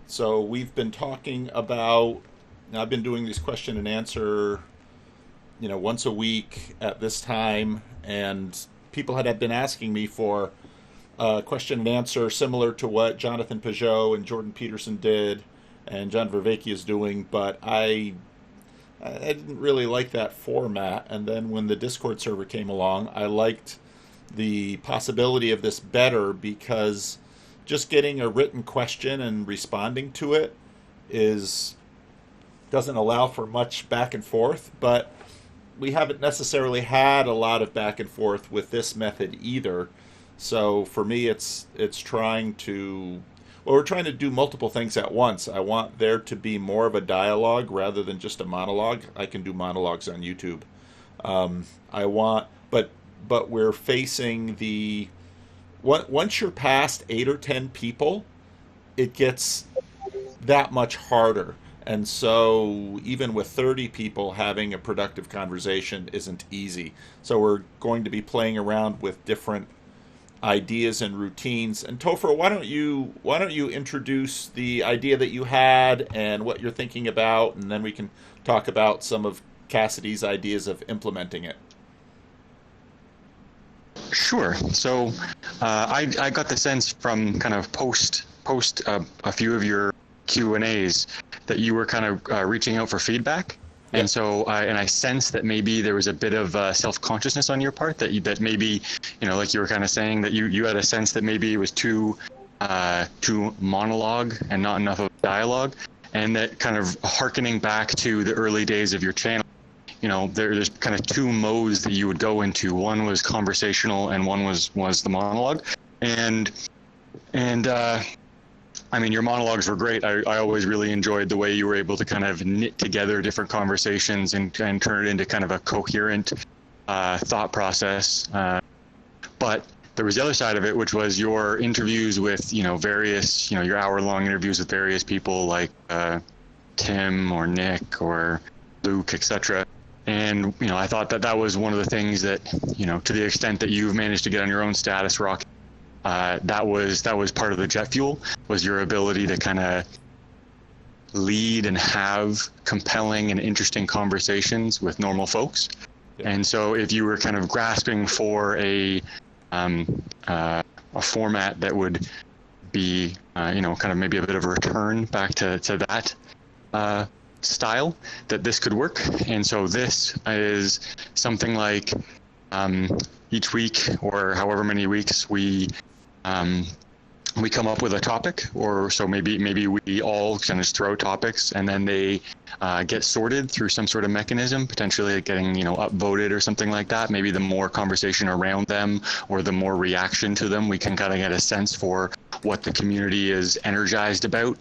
So we've been talking about. I've been doing these question and answer, once a week at this time, and people had been asking me for a question and answer similar to what Jonathan Peugeot and Jordan Peterson did, and John Vervaeke is doing, but I didn't really like that format. And then when the Discord server came along, I liked the possibility of this better because just getting a written question and responding to it is doesn't allow for much back and forth, but we haven't necessarily had a lot of back and forth with this method either. So for me, it's trying to we're trying to do multiple things at once. I want there to be more of a dialogue rather than just a monologue. I can do monologues on YouTube. I want, but we're facing the once you're past 8 or 10 people, it gets that much harder. And so, even with 30 people, having a productive conversation isn't easy. So, we're going to be playing around with different ideas and routines. And Topher, why don't you introduce the idea that you had and what you're thinking about, and then we can talk about some of Cassidy's ideas of implementing it. Sure. So I got the sense from kind of post a few of your Q&As that you were kind of reaching out for feedback. Yeah. And so I sensed that maybe there was a bit of self-consciousness on your part that maybe, like you were kind of saying that you had a sense that maybe it was too monologue and not enough of dialogue, and that kind of hearkening back to the early days of your channel, there's kind of two modes that you would go into. One was conversational and one was the monologue. And I mean, your monologues were great. I always really enjoyed the way you were able to kind of knit together different conversations and turn it into kind of a coherent thought process. But there was the other side of it, which was your interviews with, various, your hour-long interviews with various people like Tim or Nick or Luke, etc. And, I thought that was one of the things that, to the extent that you've managed to get on your own status rock, that was part of the jet fuel, was your ability to kind of lead and have compelling and interesting conversations with normal folks. Yeah. And so if you were kind of grasping for a format that would be, kind of maybe a bit of a return back to that style, that this could work. And so this is something like each week or however many weeks we come up with a topic, or so maybe we all kind of throw topics and then they get sorted through some sort of mechanism, potentially getting upvoted or something like that. Maybe the more conversation around them or the more reaction to them, we can kind of get a sense for what the community is energized about.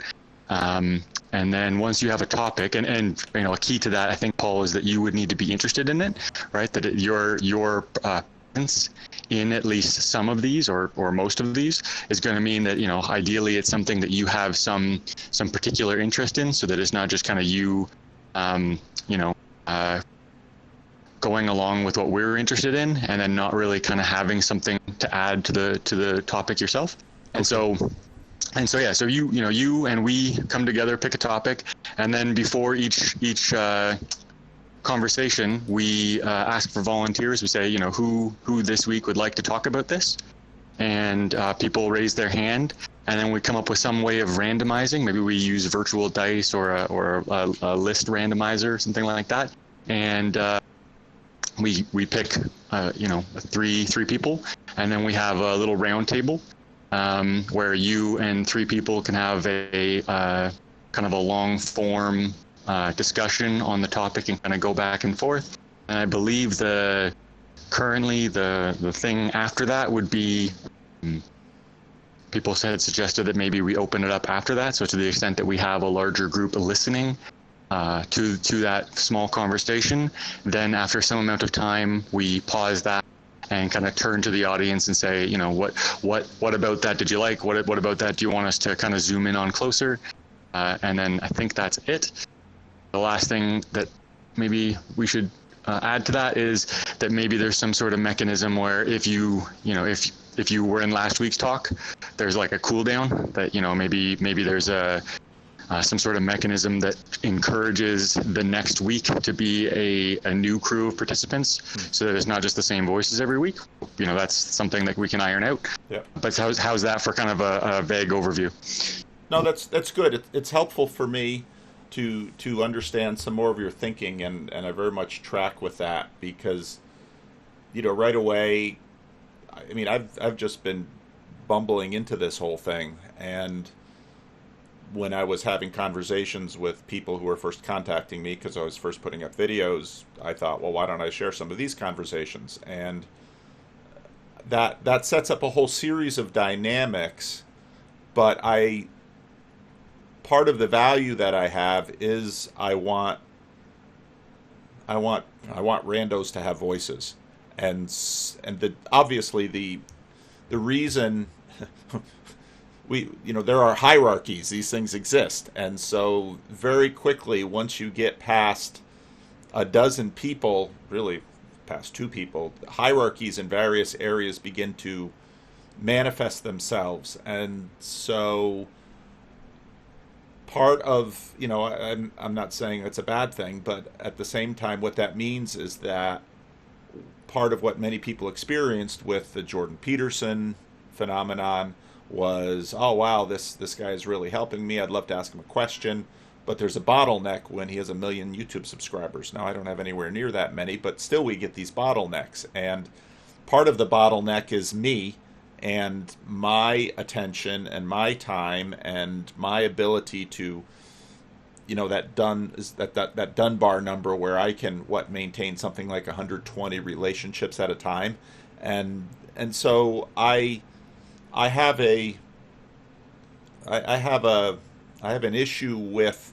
And then once you have a topic, and a key to that, I think, Paul, is that you would need to be interested in it, right? That your presence in at least some of these or most of these is going to mean that, ideally it's something that you have some particular interest in, so that it's not just kind of you, going along with what we're interested in, and then not really kind of having something to add to the topic yourself. And so you and we come together, pick a topic, and then before each conversation, we ask for volunteers. We say, who this week would like to talk about this, and people raise their hand, and then we come up with some way of randomizing. Maybe we use virtual dice or a list randomizer or something like that, and we pick three people, and then we have a little round table where you and three people can have a kind of a long form discussion on the topic and kind of go back and forth. And I believe currently the thing after that would be, people suggested that maybe we open it up after that. So to the extent that we have a larger group listening to that small conversation, then after some amount of time, we pause that and kind of turn to the audience and say, what about that did you like? What about that do you want us to kind of zoom in on closer? And then I think that's it. The last thing that maybe we should add to that is that maybe there's some sort of mechanism where if you were in last week's talk, there's like a cooldown that, maybe there's a some sort of mechanism that encourages the next week to be a new crew of participants, so that it's not just the same voices every week. That's something that we can iron out. Yeah. But how's that for kind of a vague overview? No, that's good. It's helpful for me to understand some more of your thinking, and I very much track with that, because right away, I mean, I've just been bumbling into this whole thing, and when I was having conversations with people who were first contacting me because I was first putting up videos, I thought, well, why don't I share some of these conversations? And that sets up a whole series of dynamics, but part of the value that I have is I want randos to have voices, and obviously the reason there are hierarchies. These things exist, and so very quickly, once you get past a dozen people, really past two people, hierarchies in various areas begin to manifest themselves. And so part of, I'm not saying it's a bad thing, but at the same time, what that means is that part of what many people experienced with the Jordan Peterson phenomenon was, oh wow, this guy is really helping me. I'd love to ask him a question, but there's a bottleneck when he has 1 million YouTube subscribers. Now I don't have anywhere near that many, but still we get these bottlenecks, and part of the bottleneck is me and my attention and my time and my ability to, that Dunbar number where I can maintain something like 120 relationships at a time, and so I have an issue with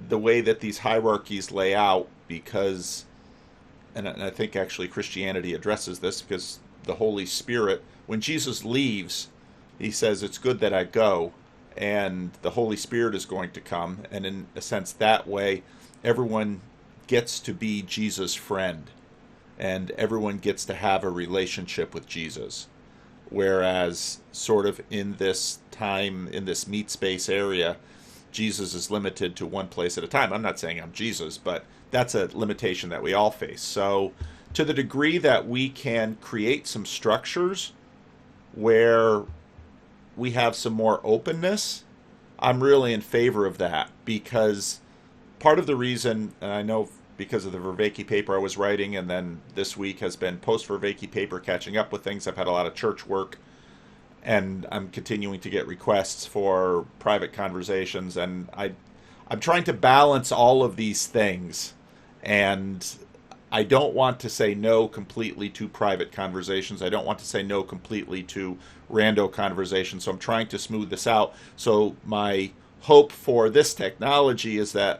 the way that these hierarchies lay out, because, and I think actually Christianity addresses this, because the Holy Spirit, when Jesus leaves, he says, it's good that I go, and the Holy Spirit is going to come, and in a sense that way everyone gets to be Jesus' friend, and everyone gets to have a relationship with Jesus. Whereas sort of in this time, in this meat space area, Jesus is limited to one place at a time. I'm not saying I'm Jesus, but that's a limitation that we all face. So to the degree that we can create some structures where we have some more openness, I'm really in favor of that, because part of the reason, and I know because of the Vervaeke paper I was writing, and then this week has been post-Vervaeke paper, catching up with things. I've had a lot of church work, and I'm continuing to get requests for private conversations, and I'm trying to balance all of these things, and I don't want to say no completely to private conversations. I don't want to say no completely to rando conversations, so I'm trying to smooth this out. So my hope for this technology is that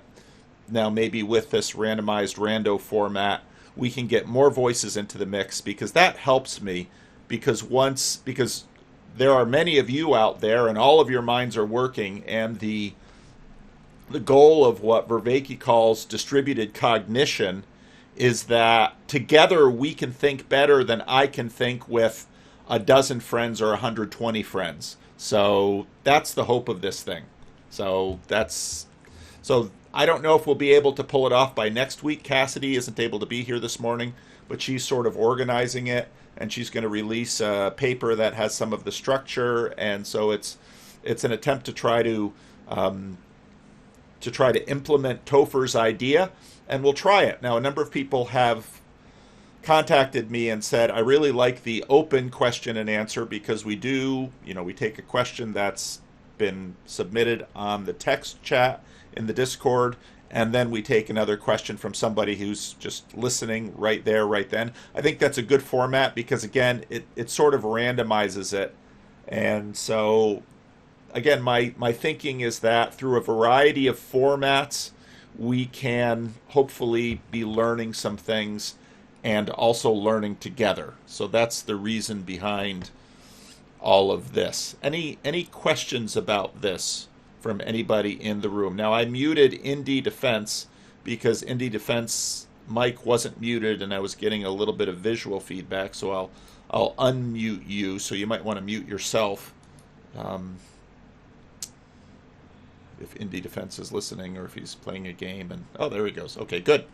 now maybe with this randomized rando format, we can get more voices into the mix, because that helps me, because there are many of you out there and all of your minds are working, and the goal of what Vervaeke calls distributed cognition is that together we can think better than I can think with a dozen friends or 120 friends. So that's the hope of this thing. So I don't know if we'll be able to pull it off by next week. Cassidy isn't able to be here this morning, but she's sort of organizing it, and she's going to release a paper that has some of the structure, and so it's an attempt to try to implement Topher's idea, and we'll try it. Now, a number of people have contacted me and said, I really like the open question and answer, because we take a question that's been submitted on the text chat in the Discord, and then we take another question from somebody who's just listening right there, right then. I think that's a good format, because again, it sort of randomizes it. And so again, my thinking is that through a variety of formats, we can hopefully be learning some things and also learning together. So that's the reason behind all of this. Any questions about this from anybody in the room? Now, I muted Indie Defense because Indie Defense mic wasn't muted, and I was getting a little bit of visual feedback, so I'll unmute you, so you might want to mute yourself. if Indie Defense is listening or if he's playing a game. And oh, there he goes. Okay, good.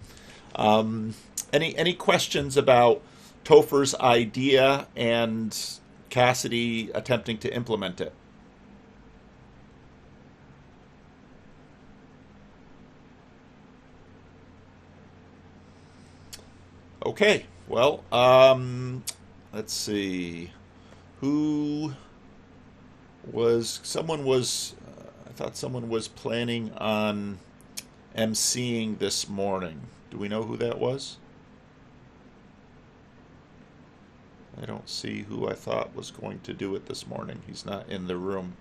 Any questions about Topher's idea and Cassidy attempting to implement it? Okay, well, let's see. I thought someone was planning on emceeing this morning. Do we know who that was? I don't see who I thought was going to do it this morning. He's not in the room.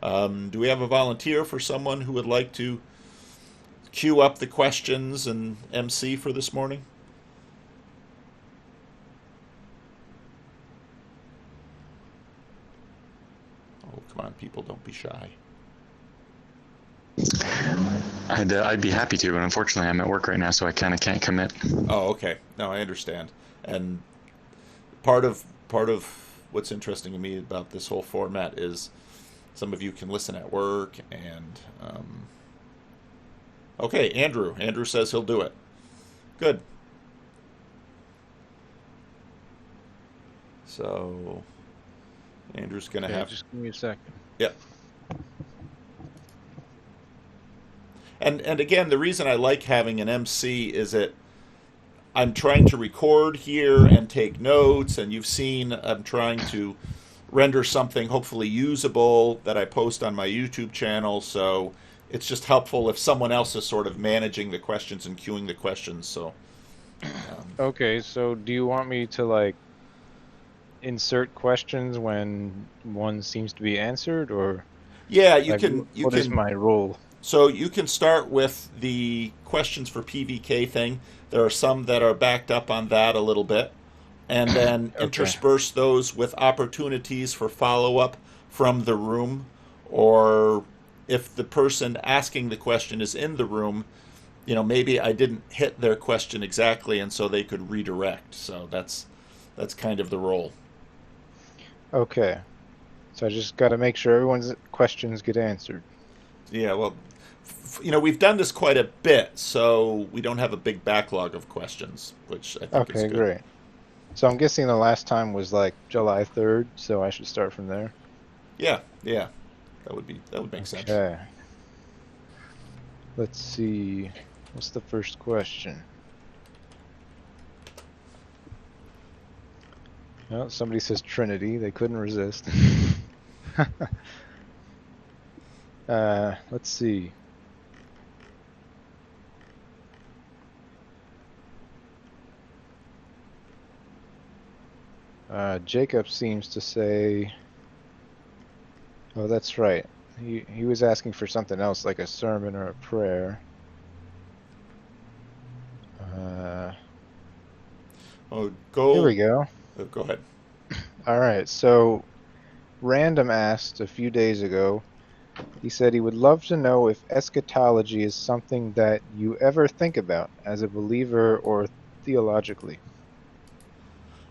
Do we have a volunteer for someone who would like to queue up the questions and MC for this morning? Oh, come on, people, don't be shy. I'd be happy to, but unfortunately I'm at work right now, so I kind of can't commit. Oh, okay. No, I understand. And part of what's interesting to me about this whole format is some of you can listen at work, and okay, Andrew says he'll do it. Good. So Andrew's gonna have just give me a second. Yep. And again, the reason I like having an MC is that I'm trying to record here and take notes, and you've seen I'm trying to render something hopefully usable that I post on my YouTube channel, so it's just helpful if someone else is sort of managing the questions and queuing the questions. So Okay, so do you want me to like insert questions when one seems to be answered, or yeah, you like, can. What is my role? So you can start with the questions for PVK thing. There are some that are backed up on that a little bit, and then Okay. intersperse those with opportunities for follow-up from the room, or if the person asking the question is in the room, maybe I didn't hit their question exactly, and so they could redirect. So that's kind of the role. Okay, so I just got to make sure everyone's questions get answered. Yeah, well, we've done this quite a bit, so we don't have a big backlog of questions, which I think is Okay, good. great. So I'm guessing the last time was like July 3rd, so I should start from there. Yeah, that would make sense. Okay. Let's see. What's the first question? Well, somebody says Trinity. They couldn't resist. Let's see. Jacob seems to say, oh, that's right. He was asking for something else, like a sermon or a prayer. Here we go. Go ahead. All right, so Random asked a few days ago, he said he would love to know if eschatology is something that you ever think about as a believer or theologically.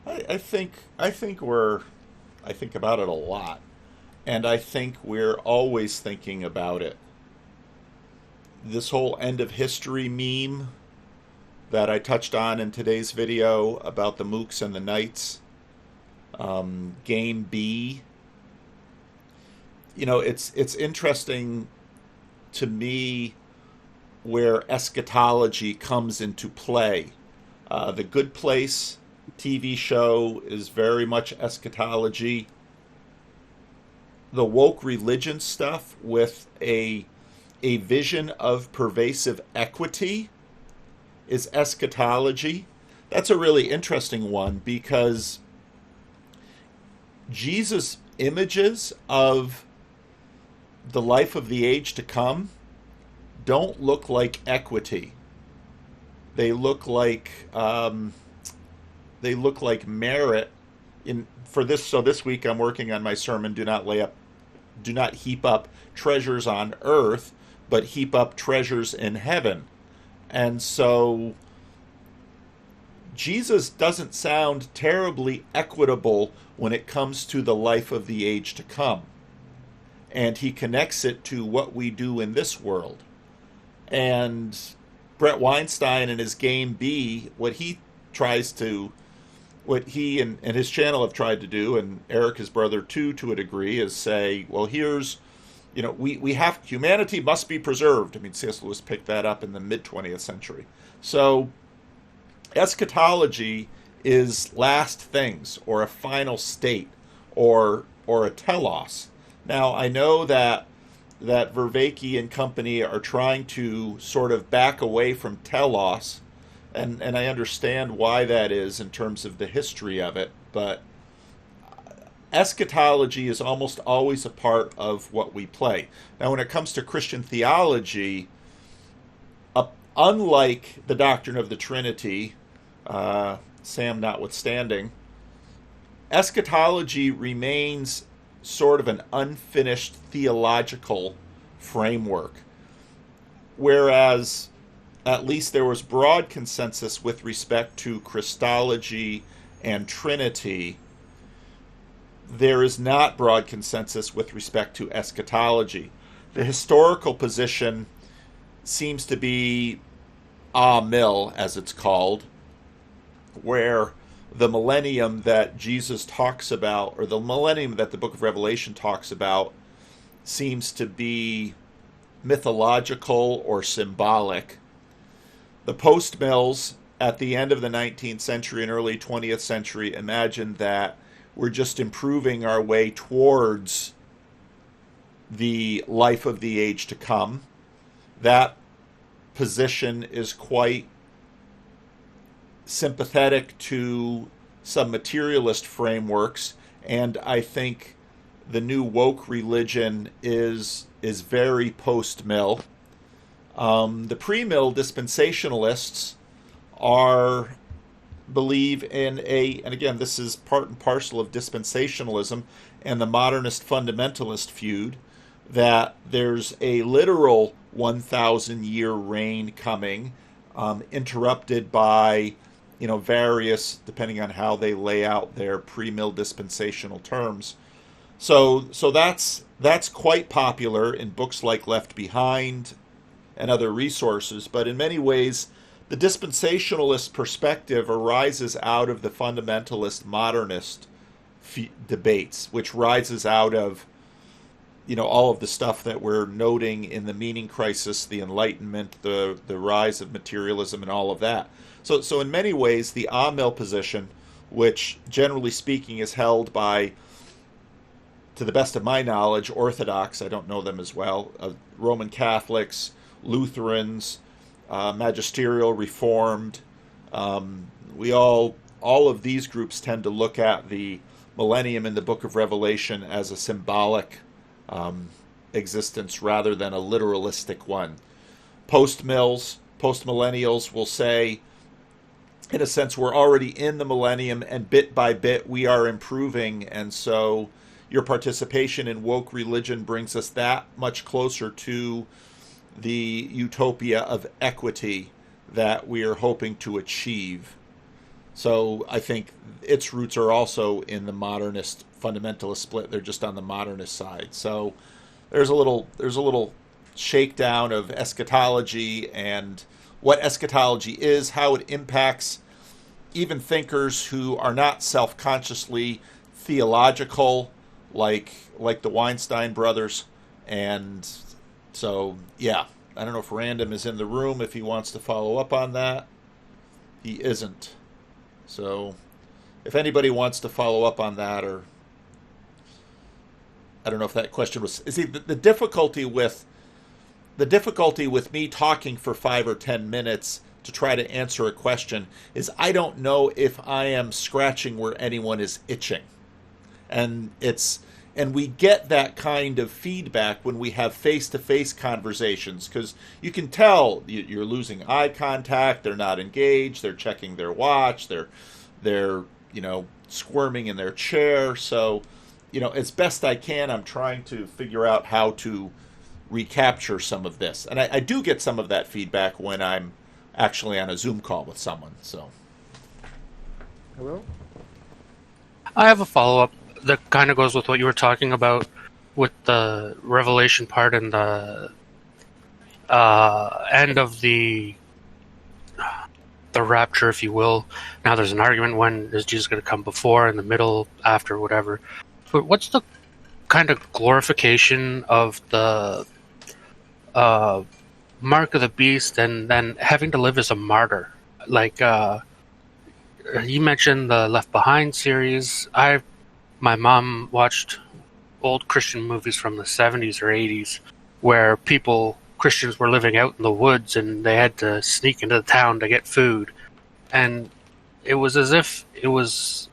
I think about it a lot, and I think we're always thinking about it. This whole end of history meme that I touched on in today's video about the mooks and the knights, game B. It's interesting to me where eschatology comes into play. The Good Place TV show is very much eschatology. The woke religion stuff with a vision of pervasive equity is eschatology. That's a really interesting one because Jesus' images of the life of the age to come don't look like equity. They look like merit. So this week I'm working on my sermon. Do not heap up treasures on earth, but heap up treasures in heaven. And so Jesus doesn't sound terribly equitable when it comes to the life of the age to come. and he connects it to what we do in this world. And Brett Weinstein in his Game B, what he and his channel have tried to do, and Eric, his brother, too, to a degree, is say, well, here's, we have, humanity must be preserved. I mean, C.S. Lewis picked that up in the mid-20th century. So eschatology is last things, or a final state, or a telos. Now, I know that Vervaeke and company are trying to sort of back away from telos, and I understand why that is in terms of the history of it, but eschatology is almost always a part of what we play. Now, when it comes to Christian theology, unlike the doctrine of the Trinity, Sam notwithstanding, eschatology remains sort of an unfinished theological framework, whereas at least there was broad consensus with respect to Christology and Trinity. There is not broad consensus with respect to eschatology. The historical position seems to be mill, as it's called, where the millennium that Jesus talks about, or the millennium that the book of Revelation talks about, seems to be mythological or symbolic. The post-mills at the end of the 19th century and early 20th century imagined that we're just improving our way towards the life of the age to come. That position is quite sympathetic to some materialist frameworks, and I think the new woke religion is very post-mill. The pre-mill dispensationalists believe in and again, this is part and parcel of dispensationalism and the modernist fundamentalist feud, that there's a literal 1,000-year reign coming, interrupted by various, depending on how they lay out their pre-mill dispensational terms. So that's quite popular in books like Left Behind and other resources, but in many ways the dispensationalist perspective arises out of the fundamentalist modernist debates, which rises out of all of the stuff that we're noting in the meaning crisis, the Enlightenment, the rise of materialism, and all of that. So in many ways, the Amill position, which generally speaking is held by, to the best of my knowledge, Orthodox, I don't know them as well, Roman Catholics, Lutherans, Magisterial, Reformed, all of these groups tend to look at the millennium in the book of Revelation as a symbolic existence rather than a literalistic one. Post-millennials will say, in a sense, we're already in the millennium, and bit by bit we are improving, and so your participation in woke religion brings us that much closer to the utopia of equity that we are hoping to achieve. So I think its roots are also in the modernist fundamentalist split. They're just on the modernist side. So there's a little shakedown of eschatology and what eschatology is, how it impacts even thinkers who are not self-consciously theological, like the Weinstein brothers. And so, yeah, I don't know if Random is in the room, if he wants to follow up on that. He isn't. So if anybody wants to follow up on that, or I don't know if that question was, see, the difficulty with me talking for 5 or 10 minutes to try to answer a question is I don't know if I am scratching where anyone is itching. And we get that kind of feedback when we have face-to-face conversations, because you can tell you're losing eye contact, they're not engaged, they're checking their watch, they're squirming in their chair. So, as best I can, I'm trying to figure out how to recapture some of this. And I do get some of that feedback when I'm actually on a Zoom call with someone. So, Hello? I have a follow-up that kind of goes with what you were talking about with the revelation part and the end of the rapture, if you will. Now there's an argument, when is Jesus going to come, before, in the middle, after, whatever. But what's the kind of glorification of the mark of the beast and then having to live as a martyr? Like, you mentioned the Left Behind series. My mom watched old Christian movies from the 70s or 80s where Christians were living out in the woods and they had to sneak into the town to get food. And it was as if it was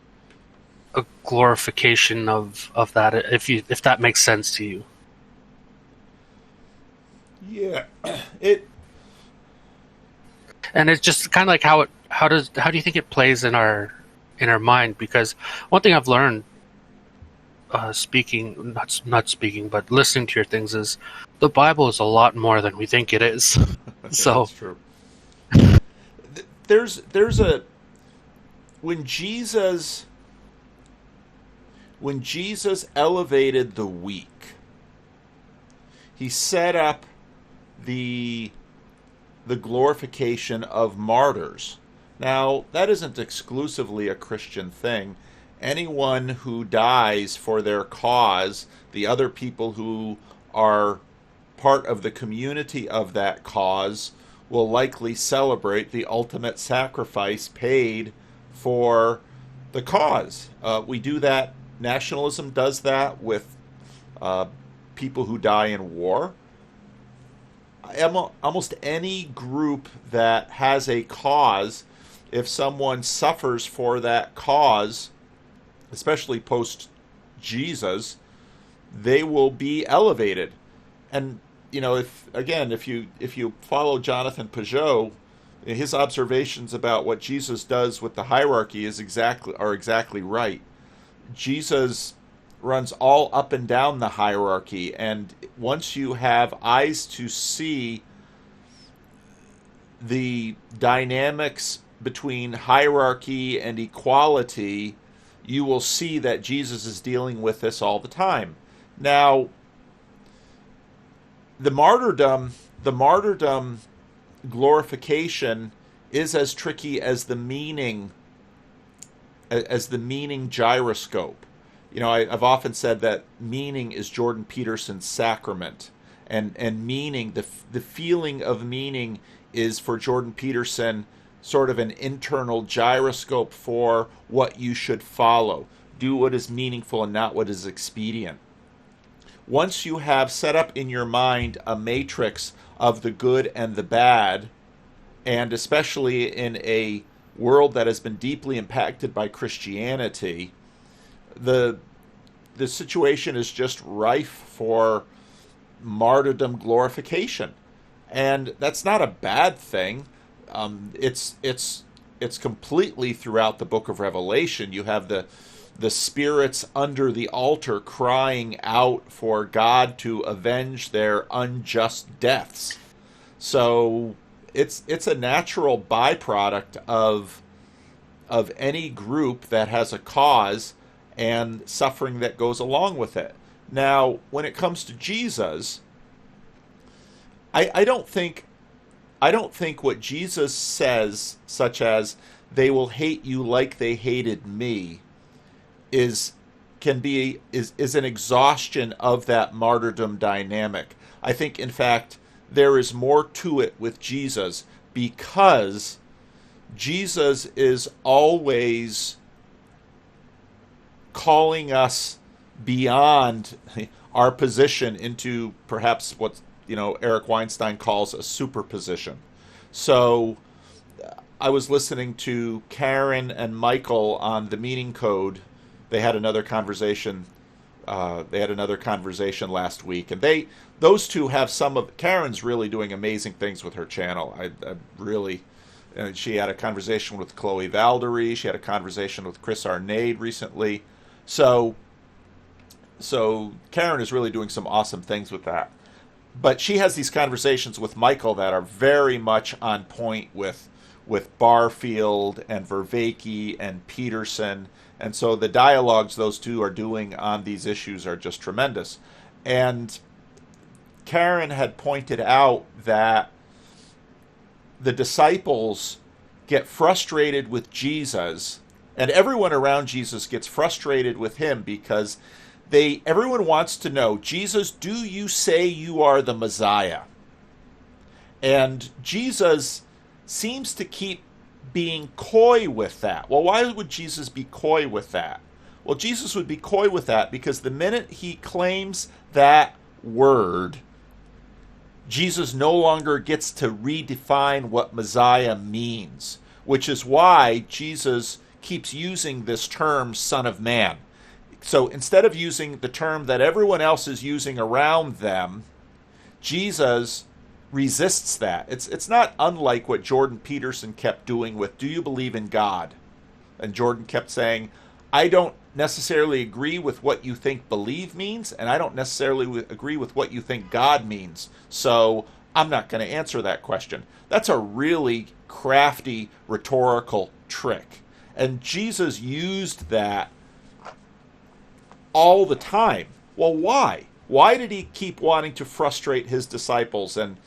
a glorification of that, if that makes sense to you. Yeah. And it's just kind of like how do you think it plays in our mind? Because one thing I've learned not speaking, but listening to your things, is the Bible is a lot more than we think it is. So that's true. There's when Jesus elevated the weak, he set up the glorification of martyrs. Now, that isn't exclusively a Christian thing. Anyone who dies for their cause, the other people who are part of the community of that cause, will likely celebrate the ultimate sacrifice paid for the cause. We do that. Nationalism does that with people who die in war. Almost any group that has a cause, if someone suffers for that cause, especially post Jesus, they will be elevated. And if you follow Jonathan Peugeot, his observations about what Jesus does with the hierarchy are exactly right. Jesus runs all up and down the hierarchy, and once you have eyes to see the dynamics between hierarchy and equality, you will see that Jesus is dealing with this all the time. Now, the martyrdom glorification is as tricky as the meaning gyroscope. I've often said that meaning is Jordan Peterson's sacrament, and meaning, the feeling of meaning, is for Jordan Peterson sort of an internal gyroscope for what you should follow. Do what is meaningful and not what is expedient. Once you have set up in your mind a matrix of the good and the bad, and especially in a world that has been deeply impacted by Christianity, the situation is just rife for martyrdom glorification. And that's not a bad thing. It's completely throughout the book of Revelation. You have the spirits under the altar crying out for God to avenge their unjust deaths. So it's a natural byproduct of any group that has a cause and suffering that goes along with it. Now, when it comes to Jesus, I don't think what Jesus says, such as "they will hate you like they hated me," is an exhaustion of that martyrdom dynamic. I think, in fact, there is more to it with Jesus, because Jesus is always calling us beyond our position into perhaps what Eric Weinstein calls a superposition. So I was listening to Karen and Michael on the Meaning Code. They had another conversation. Last week, and those two have Karen's really doing amazing things with her channel. I really. She had a conversation with Chloe Valdery. She had a conversation with Chris Arnade recently. So Karen is really doing some awesome things with that. But she has these conversations with Michael that are very much on point with Barfield and Vervaeke and Peterson. And so the dialogues those two are doing on these issues are just tremendous. And Karen had pointed out that the disciples get frustrated with Jesus, and everyone around Jesus gets frustrated with him because everyone wants to know, Jesus, do you say you are the Messiah? And Jesus seems to keep being coy with that. Well, why would Jesus be coy with that? Well, Jesus would be coy with that because the minute he claims that word, Jesus no longer gets to redefine what Messiah means, which is why Jesus keeps using this term, Son of Man. So instead of using the term that everyone else is using around them, Jesus resists that. It's not unlike what Jordan Peterson kept doing with, do you believe in God? And Jordan kept saying, I don't necessarily agree with what you think believe means, and I don't necessarily agree with what you think God means. So I'm not going to answer that question. That's a really crafty rhetorical trick. And Jesus used that all the time. Well, why? Why did he keep wanting to frustrate his disciples and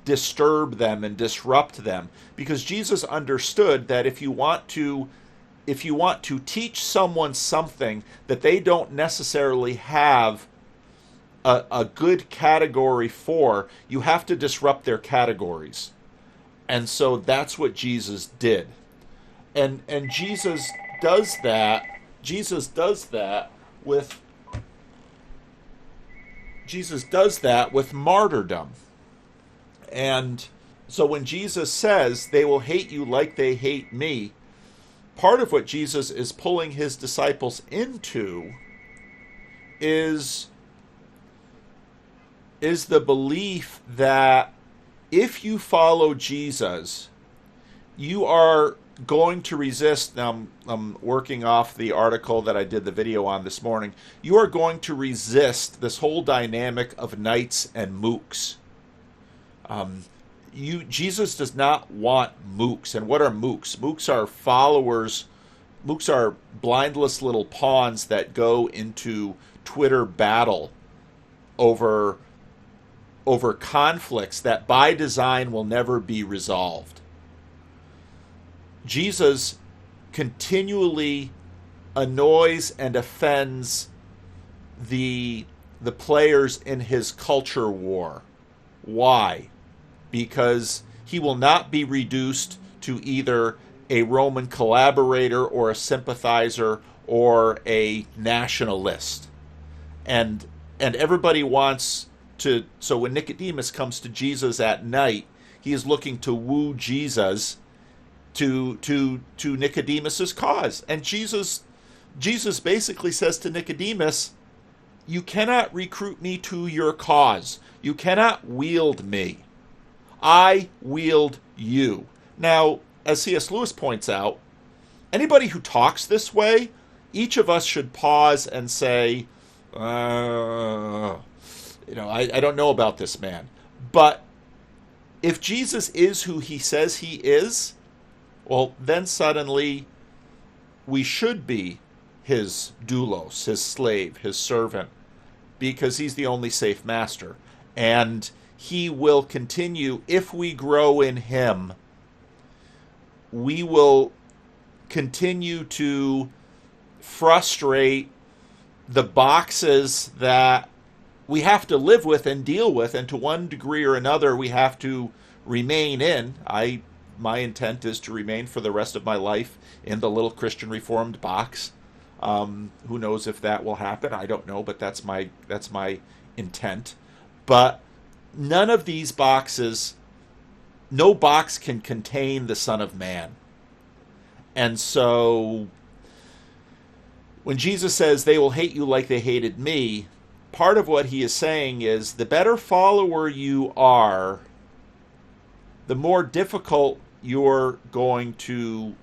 disturb them and disrupt them? Because Jesus understood that if you want to teach someone something that they don't necessarily have a good category for, you have to disrupt their categories. And so that's what Jesus did. And Jesus does that. Jesus does that with martyrdom. And so when Jesus says, they will hate you like they hate me, part of what Jesus is pulling his disciples into is the belief that if you follow Jesus, you are going to resist. Now, I'm working off the article that I did the video on this morning. You are going to resist this whole dynamic of knights and mooks. Jesus does not want mooks. And what are mooks? Mooks are followers. Mooks are blindless little pawns that go into Twitter battle over conflicts that by design will never be resolved. Jesus continually annoys and offends the players in his culture war. Why? Because he will not be reduced to either a Roman collaborator or a sympathizer or a nationalist. And everybody wants to, so when Nicodemus comes to Jesus at night, he is looking to woo Jesus to Nicodemus's cause. And Jesus basically says to Nicodemus, you cannot recruit me to your cause. You cannot wield me. I wield you. Now, as C.S. Lewis points out, anybody who talks this way, each of us should pause and say, I don't know about this man. But if Jesus is who he says he is, well, then suddenly we should be his doulos, his slave, his servant, because he's the only safe master. And he will continue, if we grow in him, we will continue to frustrate the boxes that we have to live with and deal with, and to one degree or another we have to remain in. My intent is to remain for the rest of my life in the little Christian Reformed box. Who knows if that will happen? I don't know, but that's my intent. But none of these boxes, no box can contain the Son of Man. And so when Jesus says they will hate you like they hated me, part of what he is saying is the better follower you are, the more difficult you're going to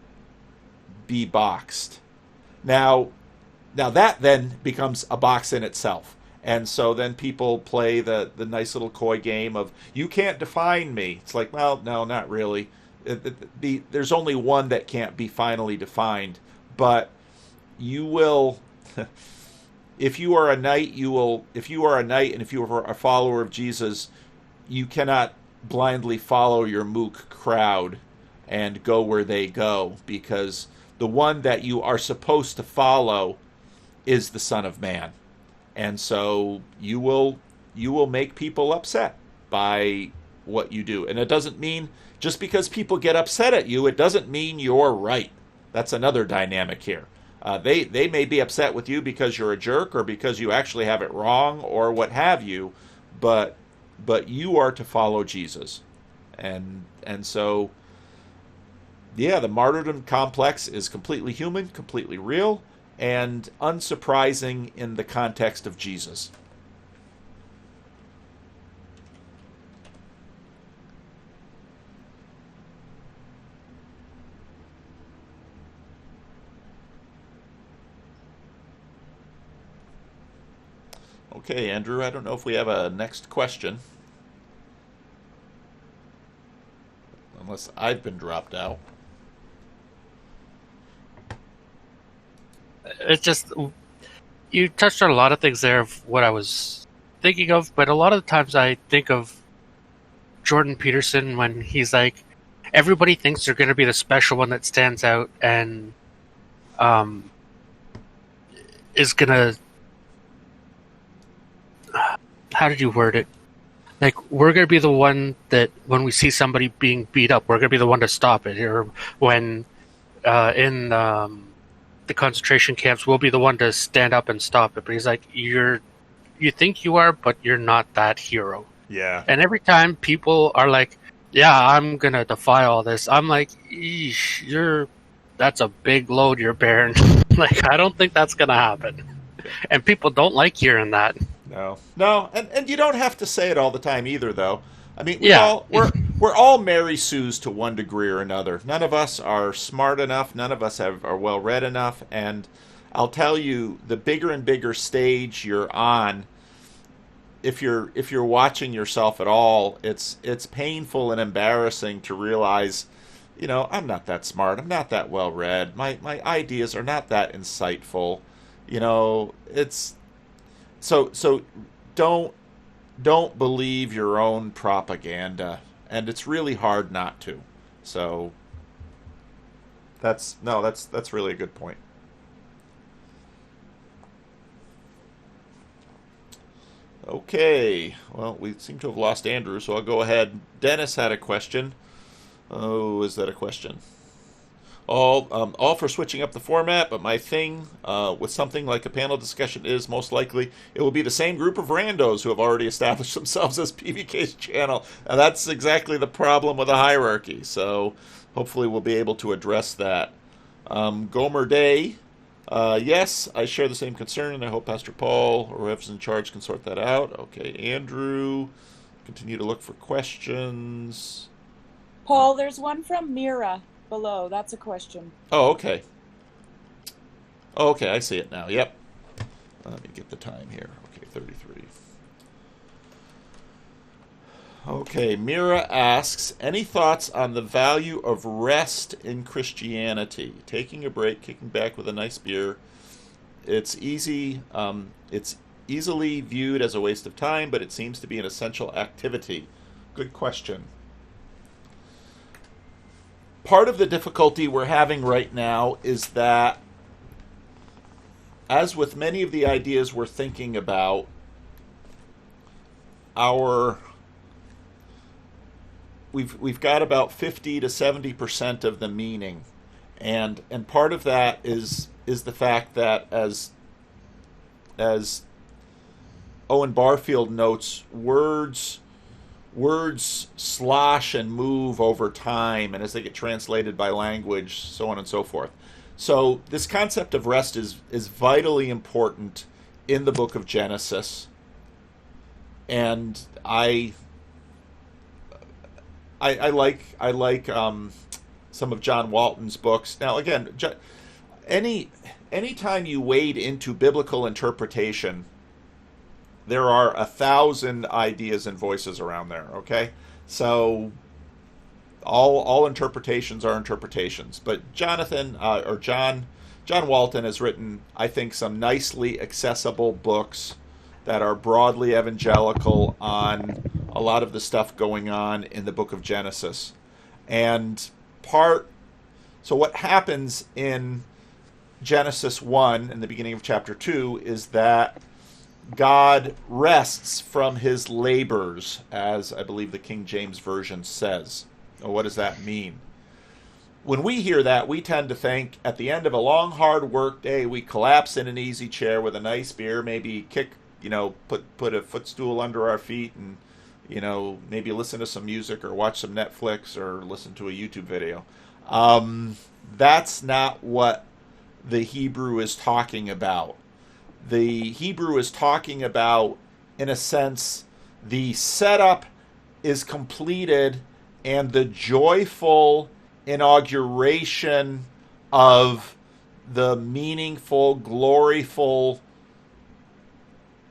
be boxed. Now that then becomes a box in itself. And so then people play the nice little coy game of, you can't define me. It's like, well, no, not really. There's only one that can't be finally defined. But you will if you are a knight, you will. If you are a knight and if you are a follower of Jesus, you cannot blindly follow your mook crowd and go where they go, because the one that you are supposed to follow is the Son of Man. And so you will make people upset by what you do. And it doesn't mean, just because people get upset at you, it doesn't mean you're right. That's another dynamic here. They may be upset with you because you're a jerk or because you actually have it wrong or what have you, but you are to follow Jesus. And so, yeah, the martyrdom complex is completely human, completely real, and unsurprising in the context of Jesus. Okay, Andrew, I don't know if we have a next question. Unless I've been dropped out. It's just, you touched on a lot of things there of what I was thinking of, but a lot of the times I think of Jordan Peterson when he's like, everybody thinks they're going to be the special one that stands out and is going to, how did you word it? Like, we're going to be the one that when we see somebody being beat up, we're going to be the one to stop it. Or when in the concentration camps, we'll be the one to stand up and stop it. But he's like, you think you are, but you're not that hero. Yeah. And every time people are like, yeah, I'm going to defy all this, I'm like, eesh, that's a big load you're bearing. Like, I don't think that's going to happen. And people don't like hearing that. No, and you don't have to say it all the time either, though. I mean, Yeah. we're all Mary Sues to one degree or another. None of us are smart enough. None of us are well read enough. And I'll tell you, the bigger and bigger stage you're on, if you're watching yourself at all, it's painful and embarrassing to realize, I'm not that smart. I'm not that well read. My ideas are not that insightful. It's. So don't believe your own propaganda, and it's really hard not to. So that's really a good point. Okay, well, we seem to have lost Andrew, so I'll go ahead. Dennis had a question. Oh, is that a question? All for switching up the format, but my thing with something like a panel discussion is most likely it will be the same group of randos who have already established themselves as PVK's channel. And that's exactly the problem with a hierarchy. So hopefully we'll be able to address that. Gomer Day, yes, I share the same concern, and I hope Pastor Paul or whoever's in charge can sort that out. Okay, Andrew, continue to look for questions. Paul, there's one from Mira below. That's a question. Oh, okay. Oh, okay, I see it now. Yep. Let me get the time here. Okay, 33. Okay, Mira asks, any thoughts on the value of rest in Christianity? Taking a break, kicking back with a nice beer. It's easy. It's easily viewed as a waste of time, but it seems to be an essential activity. Good question. Part of the difficulty we're having right now is that, as with many of the ideas we're thinking about, we've got about 50 to 70% of the meaning, and part of that is the fact that, as Owen Barfield notes, words slosh and move over time, and as they get translated by language, so on and so forth. So this concept of rest is vitally important in the book of Genesis, and I like some of John Walton's books. Now, again, anytime you wade into biblical interpretation, there are 1,000 ideas and voices around there, okay? So all interpretations are interpretations. But John John Walton has written, I think, some nicely accessible books that are broadly evangelical on a lot of the stuff going on in the book of Genesis. And so what happens in Genesis 1, in the beginning of chapter 2, is that God rests from his labors, as I believe the King James Version says. Well, what does that mean? When we hear that, we tend to think at the end of a long, hard work day, we collapse in an easy chair with a nice beer, maybe put a footstool under our feet, and maybe listen to some music or watch some Netflix or listen to a YouTube video. That's not what the Hebrew is talking about. The Hebrew is talking about, in a sense, the setup is completed and the joyful inauguration of the meaningful, gloryful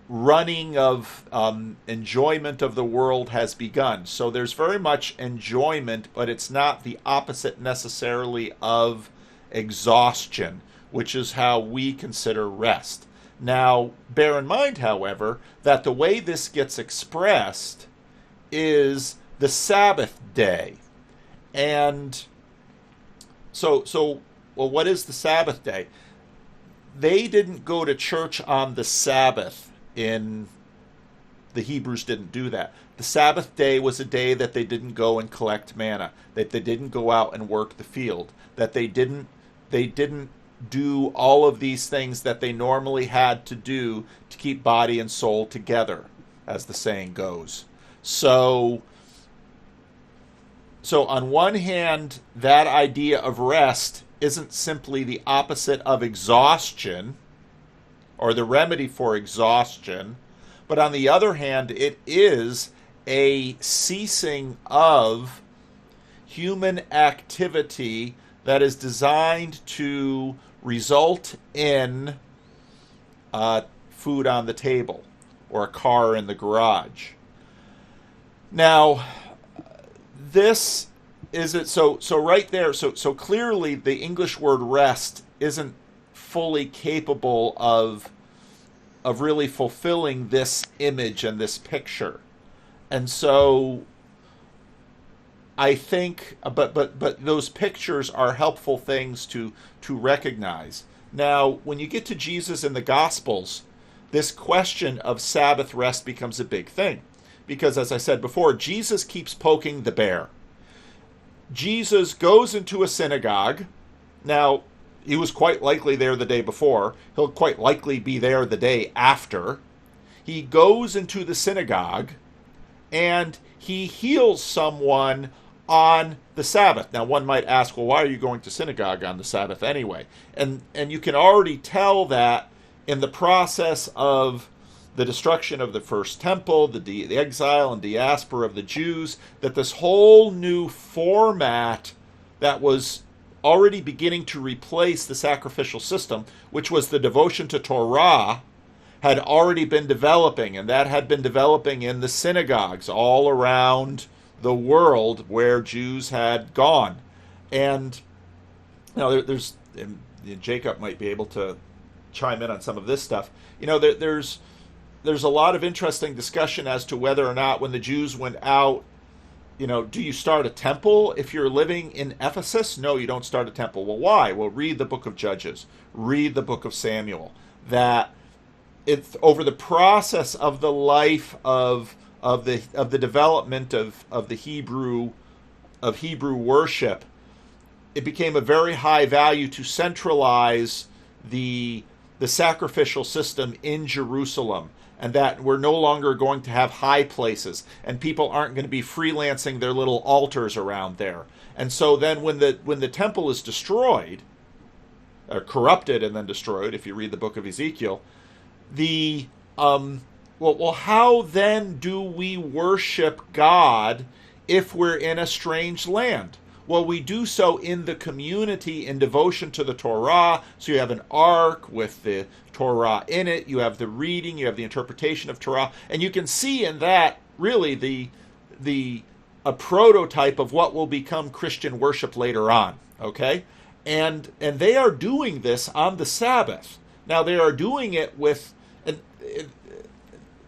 running of enjoyment of the world has begun. So there's very much enjoyment, but it's not the opposite necessarily of exhaustion, which is how we consider rest. Now, bear in mind, however, that the way this gets expressed is the Sabbath day. And so, what is the Sabbath day? They didn't go to church on the Sabbath. The Hebrews didn't do that. The Sabbath day was a day that they didn't go and collect manna, that they didn't go out and work the field, that they didn't do all of these things that they normally had to do to keep body and soul together, as the saying goes. So on one hand, that idea of rest isn't simply the opposite of exhaustion or the remedy for exhaustion, but on the other hand, it is a ceasing of human activity that is designed to result in food on the table or a car in the garage. Now, this is it. So right there. So clearly, the English word rest isn't fully capable of really fulfilling this image and this picture, and so I think, but those pictures are helpful things to recognize. Now, when you get to Jesus in the Gospels, this question of Sabbath rest becomes a big thing. Because, as I said before, Jesus keeps poking the bear. Jesus goes into a synagogue. Now, he was quite likely there the day before. He'll quite likely be there the day after. He goes into the synagogue, and he heals someone on the Sabbath. Now, one might ask, well, why are you going to synagogue on the Sabbath anyway? And you can already tell that in the process of the destruction of the first temple, the exile and diaspora of the Jews, that this whole new format that was already beginning to replace the sacrificial system, which was the devotion to Torah, had already been developing, and that had been developing in the synagogues all around the world where Jews had gone. And there's Jacob might be able to chime in on some of this stuff. There's a lot of interesting discussion as to whether or not when the Jews went out, do you start a temple if you're living in Ephesus? No, you don't start a temple. Well, why? Well, read the book of Judges, read the book of Samuel. That it's over the process of the life of the development of the Hebrew worship, it became a very high value to centralize the sacrificial system in Jerusalem, and that we're no longer going to have high places, and people aren't going to be freelancing their little altars around there. And so then when the temple is destroyed, or corrupted and then destroyed, if you read the book of Ezekiel, well, how then do we worship God if we're in a strange land? Well, we do so in the community in devotion to the Torah. So you have an ark with the Torah in it. You have the reading. You have the interpretation of Torah. And you can see in that really a prototype of what will become Christian worship later on. Okay? and they are doing this on the Sabbath. Now they are doing it with,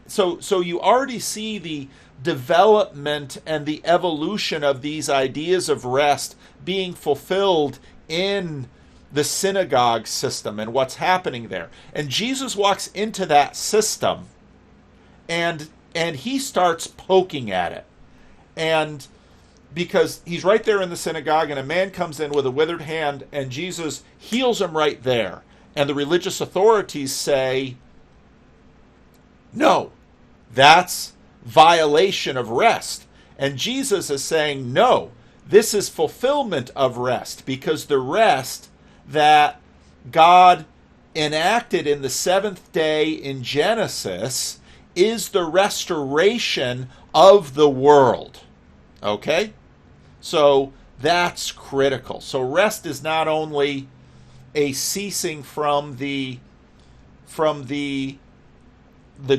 so you already see the development and the evolution of these ideas of rest being fulfilled in the synagogue system and what's happening there. And Jesus walks into that system, and he starts poking at it. And because he's right there in the synagogue, and a man comes in with a withered hand, and Jesus heals him right there. And the religious authorities say, no, that's violation of rest. And Jesus is saying, no, this is fulfillment of rest, because the rest that God enacted in the seventh day in Genesis is the restoration of the world. Okay? So that's critical. So rest is not only a ceasing from the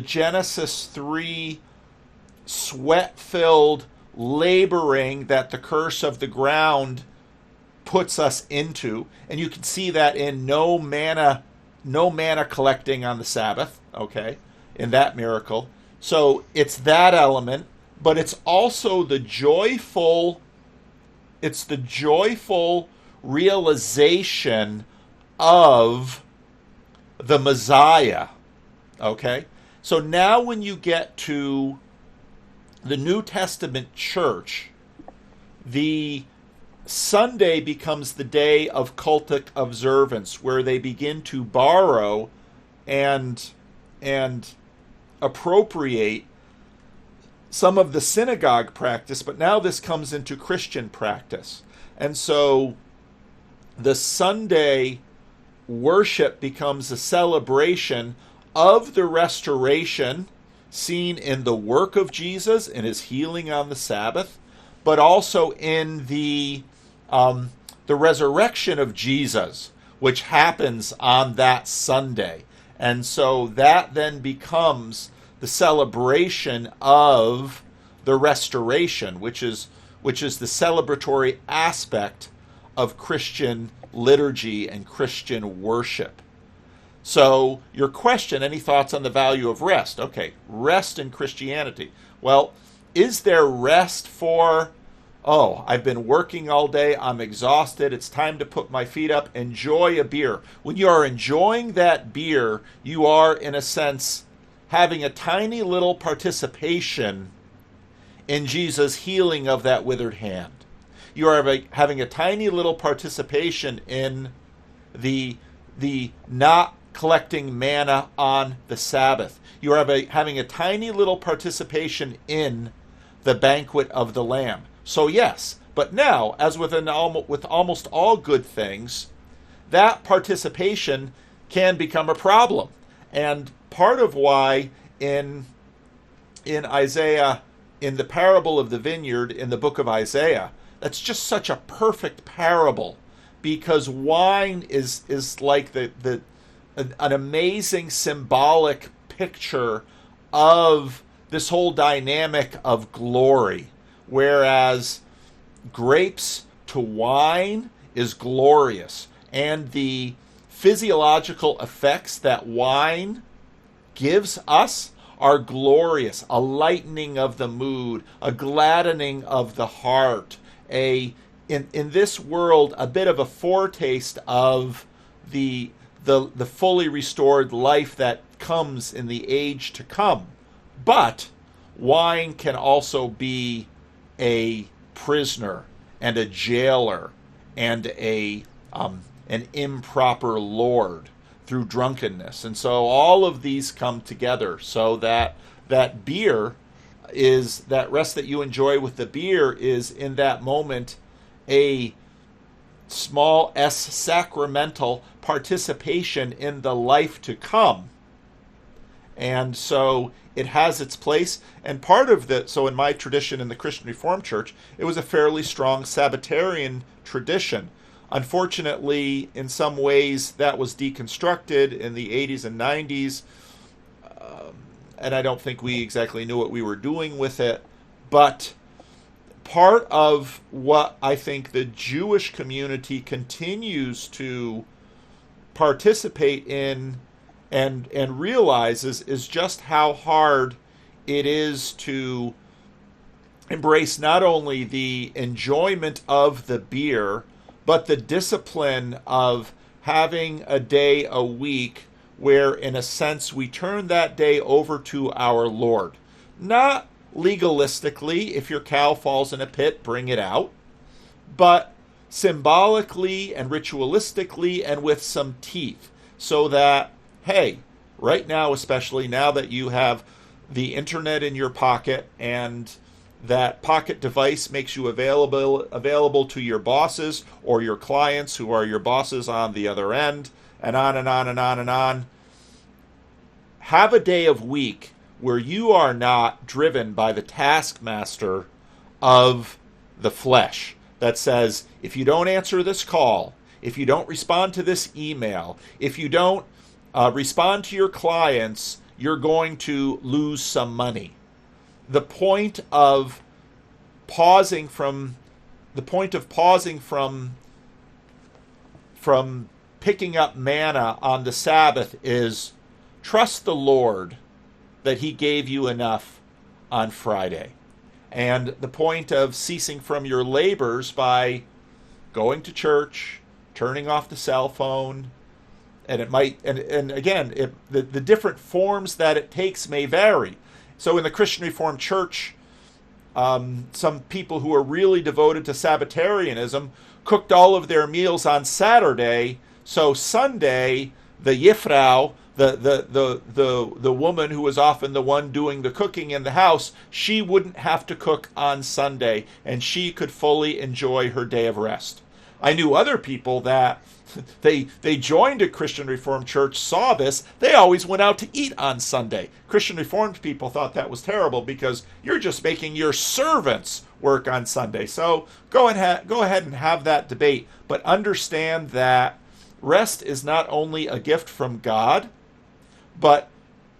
Genesis 3 sweat-filled laboring that the curse of the ground puts us into, and you can see that in no manna collecting on the Sabbath, okay, in that miracle. So it's that element, but it's also the joyful realization of the Messiah, okay? So now when you get to the New Testament church, the Sunday becomes the day of cultic observance, where they begin to borrow and appropriate some of the synagogue practice, but now this comes into Christian practice. And so the Sunday worship becomes a celebration of the restoration seen in the work of Jesus in his healing on the Sabbath, but also in the resurrection of Jesus, which happens on that Sunday. And so that then becomes the celebration of the restoration, which is the celebratory aspect of Christian liturgy and Christian worship. So your question, any thoughts on the value of rest? Okay, rest in Christianity. Well, is there rest for, I've been working all day, I'm exhausted, it's time to put my feet up, enjoy a beer. When you are enjoying that beer, you are, in a sense, having a tiny little participation in Jesus' healing of that withered hand. You are having a tiny little participation in the not collecting manna on the Sabbath. You are having a tiny little participation in the banquet of the Lamb. So yes, but now, as with almost all good things, that participation can become a problem. And part of why in Isaiah, in the parable of the vineyard in the book of Isaiah, that's just such a perfect parable, because wine is like an amazing symbolic picture of this whole dynamic of glory, whereas grapes to wine is glorious, and the physiological effects that wine gives us are glorious, a lightening of the mood, a gladdening of the heart, in this world a bit of a foretaste of the fully restored life that comes in the age to come. But wine can also be a prisoner and a jailer and an improper lord through drunkenness. And so all of these come together, so that beer is, that rest that you enjoy with the beer is in that moment a small s sacramental participation in the life to come. And so it has its place. And part of so in my tradition in the Christian Reformed Church, it was a fairly strong Sabbatarian tradition. Unfortunately, in some ways, that was deconstructed in the 80s and 90s, and I don't think we exactly knew what we were doing with it. But part of what I think the Jewish community continues to participate in and realizes is just how hard it is to embrace not only the enjoyment of the beer, but the discipline of having a day a week where, in a sense, we turn that day over to our Lord. Not legalistically, if your cow falls in a pit, bring it out, but symbolically and ritualistically and with some teeth, so that, hey, right now, especially now that you have the internet in your pocket and that pocket device makes you available to your bosses or your clients who are your bosses on the other end, and on and on and on and on. Have a day of week where you are not driven by the taskmaster of the flesh that says, if you don't answer this call, if you don't respond to this email, if you don't respond to your clients, you're going to lose some money. The point of pausing from picking up manna on the Sabbath is trust the Lord that he gave you enough on Friday. And the point of ceasing from your labors by going to church, turning off the cell phone, and it might, and again, the different forms that it takes may vary. So in the Christian Reformed Church, some people who are really devoted to Sabbatarianism cooked all of their meals on Saturday, so Sunday, the Yifrau, the woman who was often the one doing the cooking in the house, she wouldn't have to cook on Sunday, and she could fully enjoy her day of rest. I knew other people that they joined a Christian Reformed church, saw this, they always went out to eat on Sunday. Christian Reformed people thought that was terrible because you're just making your servants work on Sunday. So go ahead and have that debate, but understand that rest is not only a gift from God, but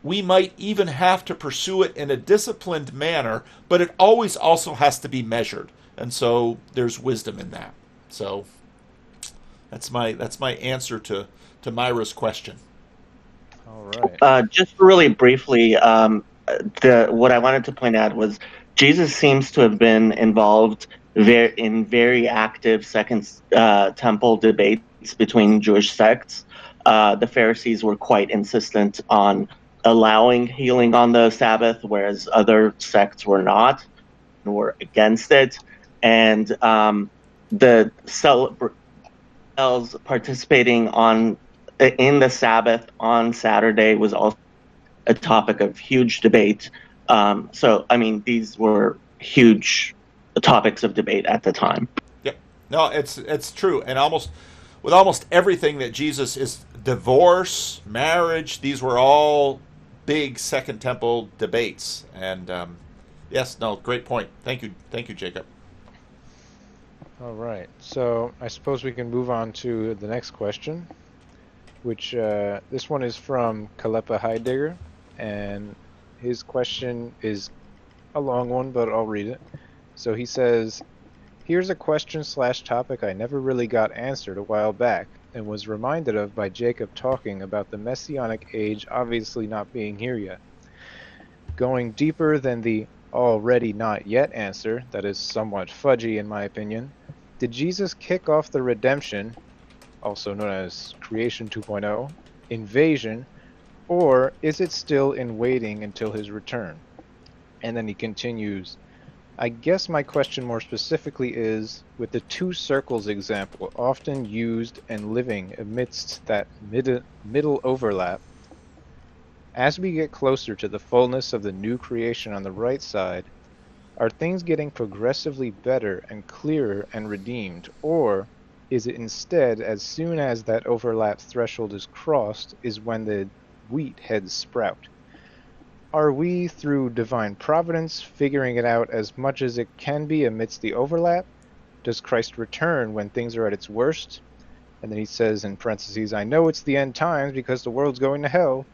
we might even have to pursue it in a disciplined manner, but it always also has to be measured. And so there's wisdom in that. So that's my answer to Myra's question. All right. Just really briefly, what I wanted to point out was Jesus seems to have been involved in very active Second Temple debates between Jewish sects. The Pharisees were quite insistent on allowing healing on the Sabbath, whereas other sects were not, and were against it. And the participating in the Sabbath on Saturday was also a topic of huge debate. So, I mean, these were huge topics of debate at the time. Yep. No, it's true. And with almost everything that Jesus is, divorce, marriage, these were all big Second Temple debates. And yes, no, great point. Thank you, Jacob. All right. So I suppose we can move on to the next question, which this one is from Kalepa Heidegger, and his question is a long one, but I'll read it. So he says, here's a question/topic I never really got answered a while back and was reminded of by Jacob talking about the Messianic Age obviously not being here yet. Going deeper than the already not yet answer, that is somewhat fudgy in my opinion, did Jesus kick off the redemption, also known as Creation 2.0, invasion, or is it still in waiting until his return? And then he continues, I guess my question more specifically is, with the two circles example often used and living amidst that middle overlap, as we get closer to the fullness of the new creation on the right side, are things getting progressively better and clearer and redeemed, or is it instead, as soon as that overlap threshold is crossed, is when the wheat heads sprout? Are we, through divine providence, figuring it out as much as it can be amidst the overlap? Does Christ return when things are at its worst? And then he says in parentheses, I know it's the end times because the world's going to hell.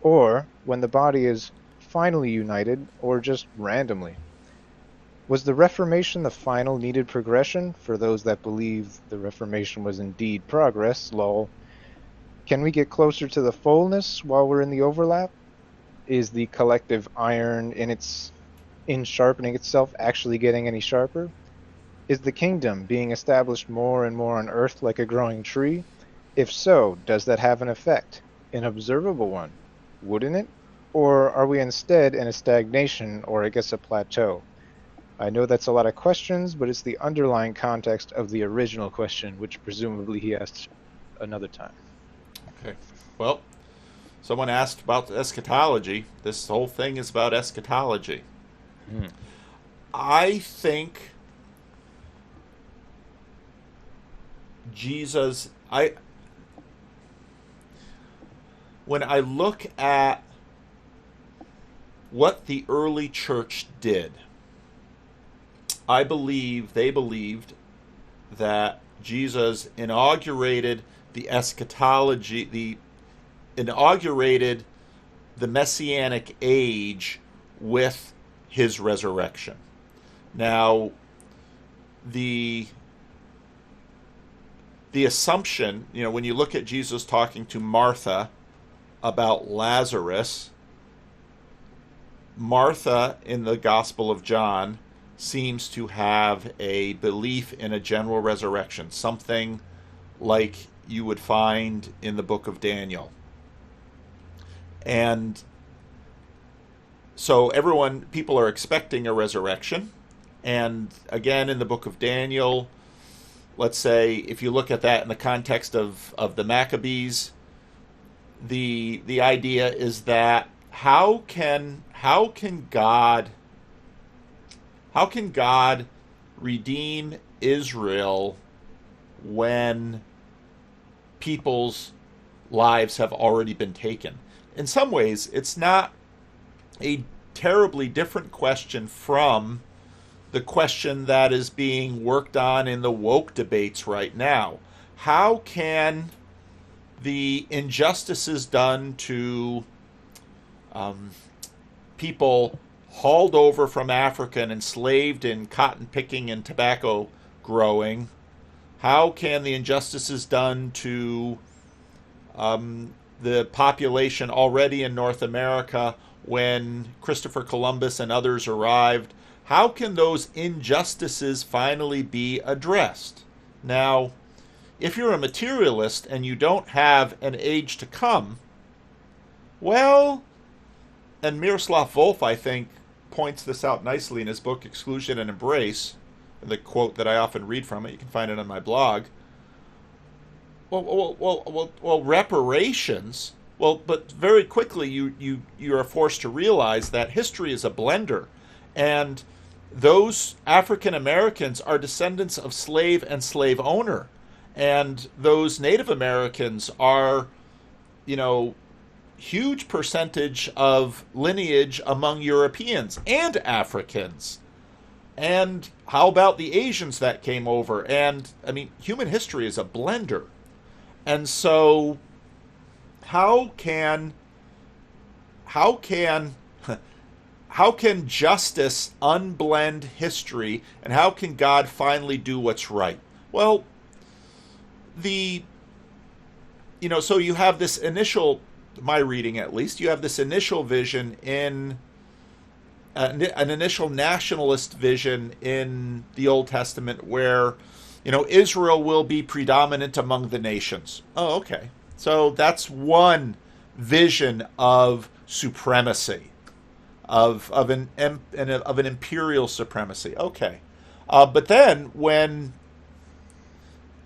Or when the body is finally united, or just randomly. Was the Reformation the final needed progression? For those that believe the Reformation was indeed progress, lol. Can we get closer to the fullness while we're in the overlap? Is the collective iron in sharpening itself actually getting any sharper? Is the kingdom being established more and more on earth like a growing tree? If so, does that have an effect? An observable one? Wouldn't it? Or are we instead in a stagnation, or I guess a plateau? I know that's a lot of questions, but it's the underlying context of the original question, which presumably he asked another time. Okay. Well, someone asked about eschatology. This whole thing is about eschatology. I think Jesus, when I look at what the early church did, I believe they believed that Jesus inaugurated the eschatology, inaugurated the Messianic Age with his resurrection. Now, the assumption, when you look at Jesus talking to Martha about Lazarus, Martha in the Gospel of John seems to have a belief in a general resurrection, something like you would find in the book of Daniel. And so people are expecting a resurrection. And again, in the book of Daniel, let's say, if you look at that in the context of the Maccabees, the idea is that how can God redeem Israel when people's lives have already been taken? In some ways, it's not a terribly different question from the question that is being worked on in the woke debates right now. How can the injustices done to people hauled over from Africa and enslaved in cotton picking and tobacco growing, how can the injustices done to the population already in North America when Christopher Columbus and others arrived, how can those injustices finally be addressed? Now, if you're a materialist and you don't have an age to come, well, and Miroslav Volf, I think, points this out nicely in his book, Exclusion and Embrace, the quote that I often read from it. You can find it on my blog. Well, reparations. Well, but very quickly you are forced to realize that history is a blender, and those African Americans are descendants of slave and slave owner, and those Native Americans are, huge percentage of lineage among Europeans and Africans. And how about the Asians that came over? And human history is a blender. And so how can justice unblend history, and how can God finally do what's right? Well, so you have this initial, my reading at least, you have this initial vision in an initial nationalist vision in the Old Testament where, Israel will be predominant among the nations. Oh, okay. So that's one vision of supremacy, of an imperial supremacy. Okay. But then when,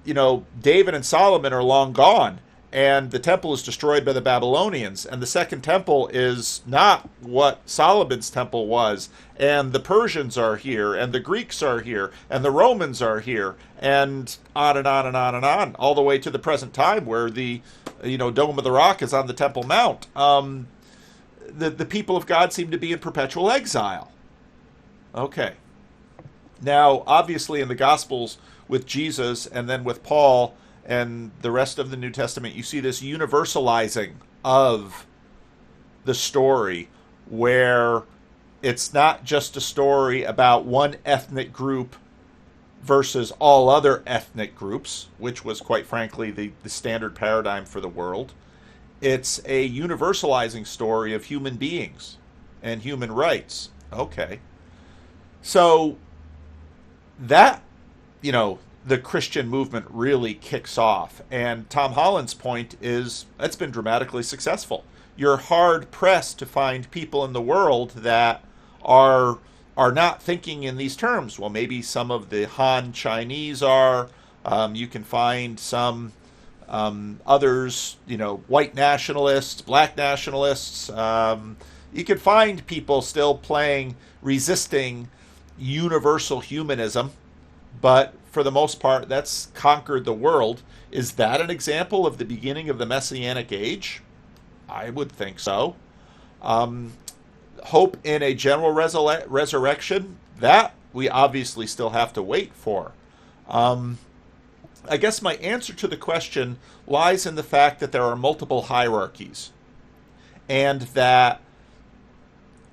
David and Solomon are long gone, and the temple is destroyed by the Babylonians, and the second temple is not what Solomon's temple was, and the Persians are here, and the Greeks are here, and the Romans are here, and on and on and on and on, all the way to the present time where the Dome of the Rock is on the Temple Mount. The people of God seem to be in perpetual exile. Okay. Now, obviously in the Gospels with Jesus and then with Paul and the rest of the New Testament, you see this universalizing of the story where it's not just a story about one ethnic group versus all other ethnic groups, which was quite frankly the standard paradigm for the world. It's a universalizing story of human beings and human rights. Okay. So that, the Christian movement really kicks off. And Tom Holland's point is that's been dramatically successful. You're hard pressed to find people in the world that are not thinking in these terms. Well, maybe some of the Han Chinese are. You can find some others, white nationalists, black nationalists. You can find people still resisting universal humanism, but for the most part, that's conquered the world. Is that an example of the beginning of the Messianic Age? I would think so. Hope in a general resurrection, that we obviously still have to wait for. I guess my answer to the question lies in the fact that there are multiple hierarchies, and that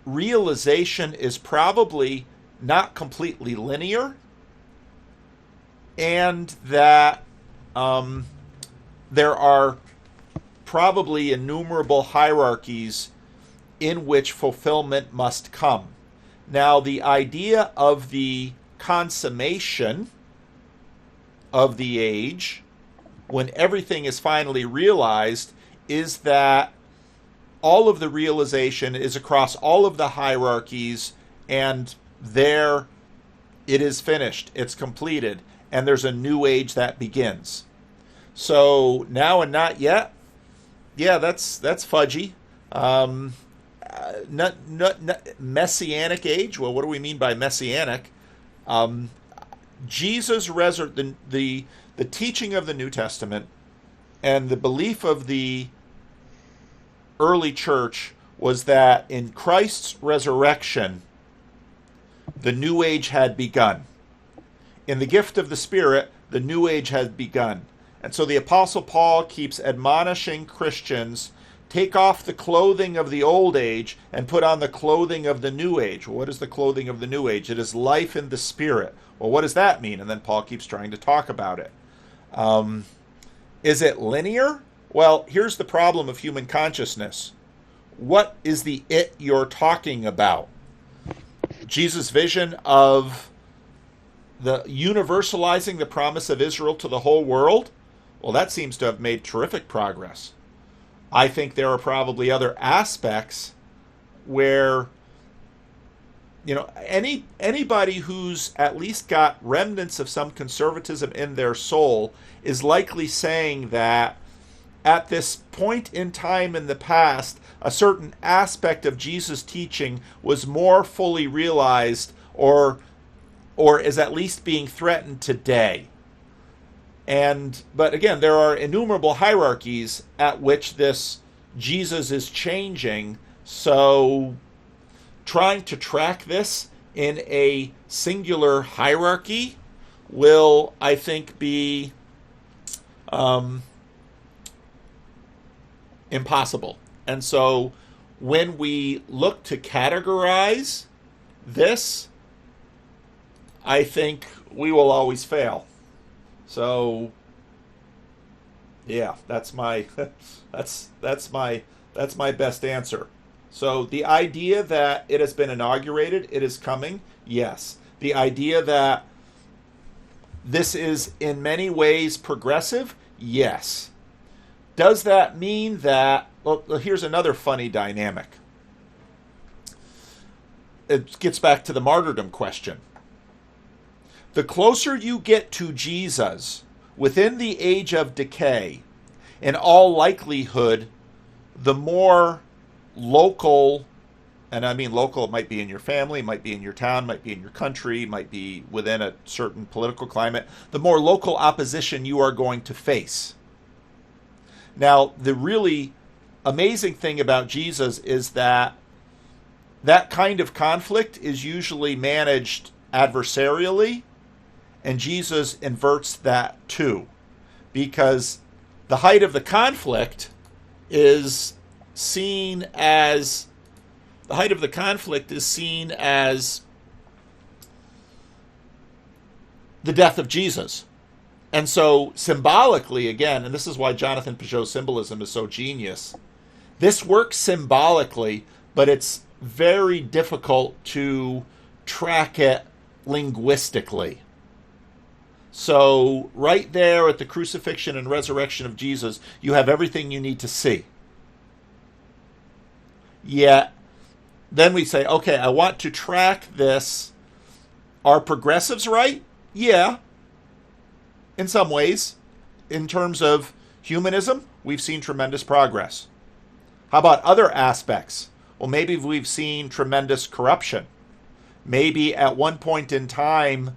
realization is probably not completely linear, and that there are probably innumerable hierarchies in which fulfillment must come. Now, the idea of the consummation of the age, when everything is finally realized, is that all of the realization is across all of the hierarchies, and there it is finished, it's completed, and there's a new age that begins. So now and not yet, yeah, that's fudgy. Messianic age. Well, what do we mean by messianic? Jesus the teaching of the New Testament and the belief of the early church was that in Christ's resurrection, the new age had begun. In the gift of the Spirit, the new age had begun. And so the Apostle Paul keeps admonishing Christians, take off the clothing of the old age and put on the clothing of the new age. Well, what is the clothing of the new age? It is life in the Spirit. Well, what does that mean? And then Paul keeps trying to talk about it. Is it linear? Well, here's the problem of human consciousness. What is the it you're talking about? Jesus' vision of the universalizing the promise of Israel to the whole world? Well, that seems to have made terrific progress. I think there are probably other aspects where, anybody who's at least got remnants of some conservatism in their soul is likely saying that at this point in time in the past, a certain aspect of Jesus' teaching was more fully realized or is at least being threatened today. But again, there are innumerable hierarchies at which this Jesus is changing. So trying to track this in a singular hierarchy will, I think, be impossible. And so when we look to categorize this, I think we will always fail. So, yeah, that's my best answer. So the idea that it has been inaugurated, it is coming, yes. The idea that this is in many ways progressive, yes. Does that mean that? Well, here's another funny dynamic. It gets back to the martyrdom question. The closer you get to Jesus within the age of decay, in all likelihood, the more local, and I mean local, it might be in your family, it might be in your town, might be in your country, might be within a certain political climate, the more local opposition you are going to face. Now, the really amazing thing about Jesus is that kind of conflict is usually managed adversarially, and Jesus inverts that too, because the height of the conflict is seen as the height of the conflict is seen as the death of Jesus. And so symbolically, again, and this is why Jonathan Peugeot's symbolism is so genius, this works symbolically, but it's very difficult to track it linguistically. So right there at the crucifixion and resurrection of Jesus, you have everything you need to see. Yet, then we say, okay, I want to track this. Are progressives right? Yeah. In some ways. In terms of humanism, we've seen tremendous progress. How about other aspects? Well, maybe we've seen tremendous corruption. Maybe at one point in time,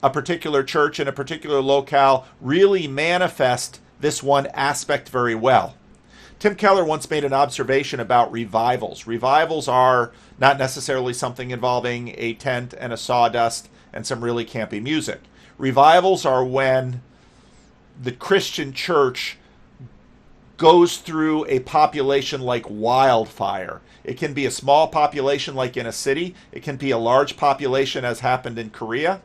a particular church in a particular locale really manifest this one aspect very well. Tim Keller once made an observation about revivals. Revivals are not necessarily something involving a tent and a sawdust and some really campy music. Revivals are when the Christian church goes through a population like wildfire. It can be a small population like in a city. It can be a large population as happened in Korea.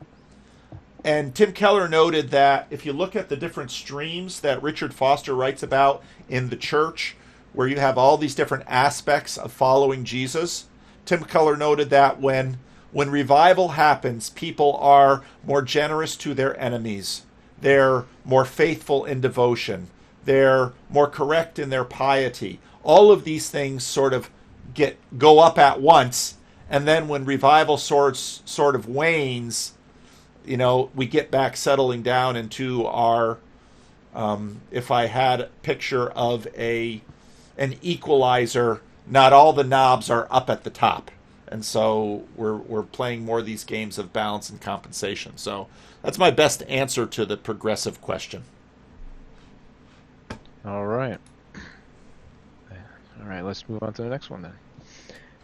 And Tim Keller noted that if you look at the different streams that Richard Foster writes about in the church, where you have all these different aspects of following Jesus, Tim Keller noted that when revival happens, people are more generous to their enemies. They're more faithful in devotion. They're more correct in their piety. All of these things sort of go up at once, and then when revival sort of wanes, we get back settling down into our, if I had a picture of an equalizer, not all the knobs are up at the top. And so we're playing more of these games of balance and compensation. So that's my best answer to the progressive question. All right. All right, let's move on to the next one then.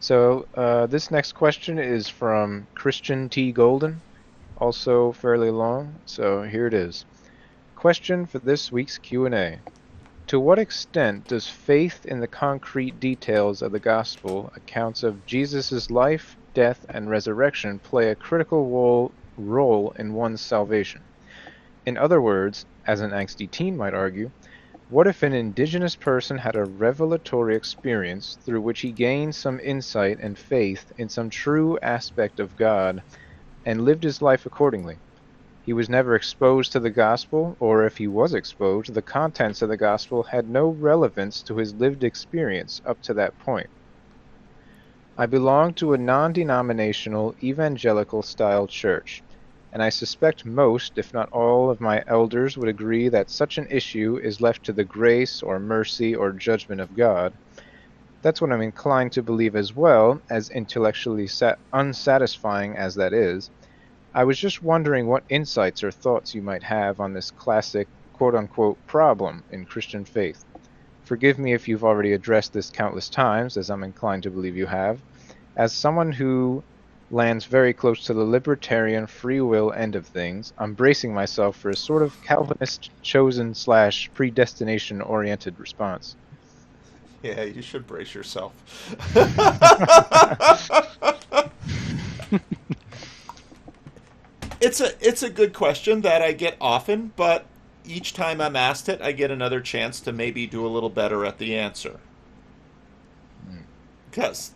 So this next question is from Christian T. Golden, also fairly long. So here it is. Question for this week's Q&A. To what extent does faith in the concrete details of the gospel, accounts of Jesus' life, death, and resurrection, play a critical role in one's salvation? In other words, as an angsty teen might argue, what if an indigenous person had a revelatory experience through which he gained some insight and faith in some true aspect of God and lived his life accordingly? He was never exposed to the gospel, or if he was exposed, the contents of the gospel had no relevance to his lived experience up to that point. I belong to a non-denominational evangelical-style church, and I suspect most, if not all, of my elders would agree that such an issue is left to the grace or mercy or judgment of God. That's what I'm inclined to believe as well, as intellectually unsatisfying as that is. I was just wondering what insights or thoughts you might have on this classic quote-unquote problem in Christian faith. Forgive me if you've already addressed this countless times, as I'm inclined to believe you have. As someone who lands very close to the libertarian free will end of things, I'm bracing myself for a sort of Calvinist chosen/predestination-oriented response. Yeah, you should brace yourself. It's a good question that I get often, but each time I'm asked it, I get another chance to maybe do a little better at the answer. Because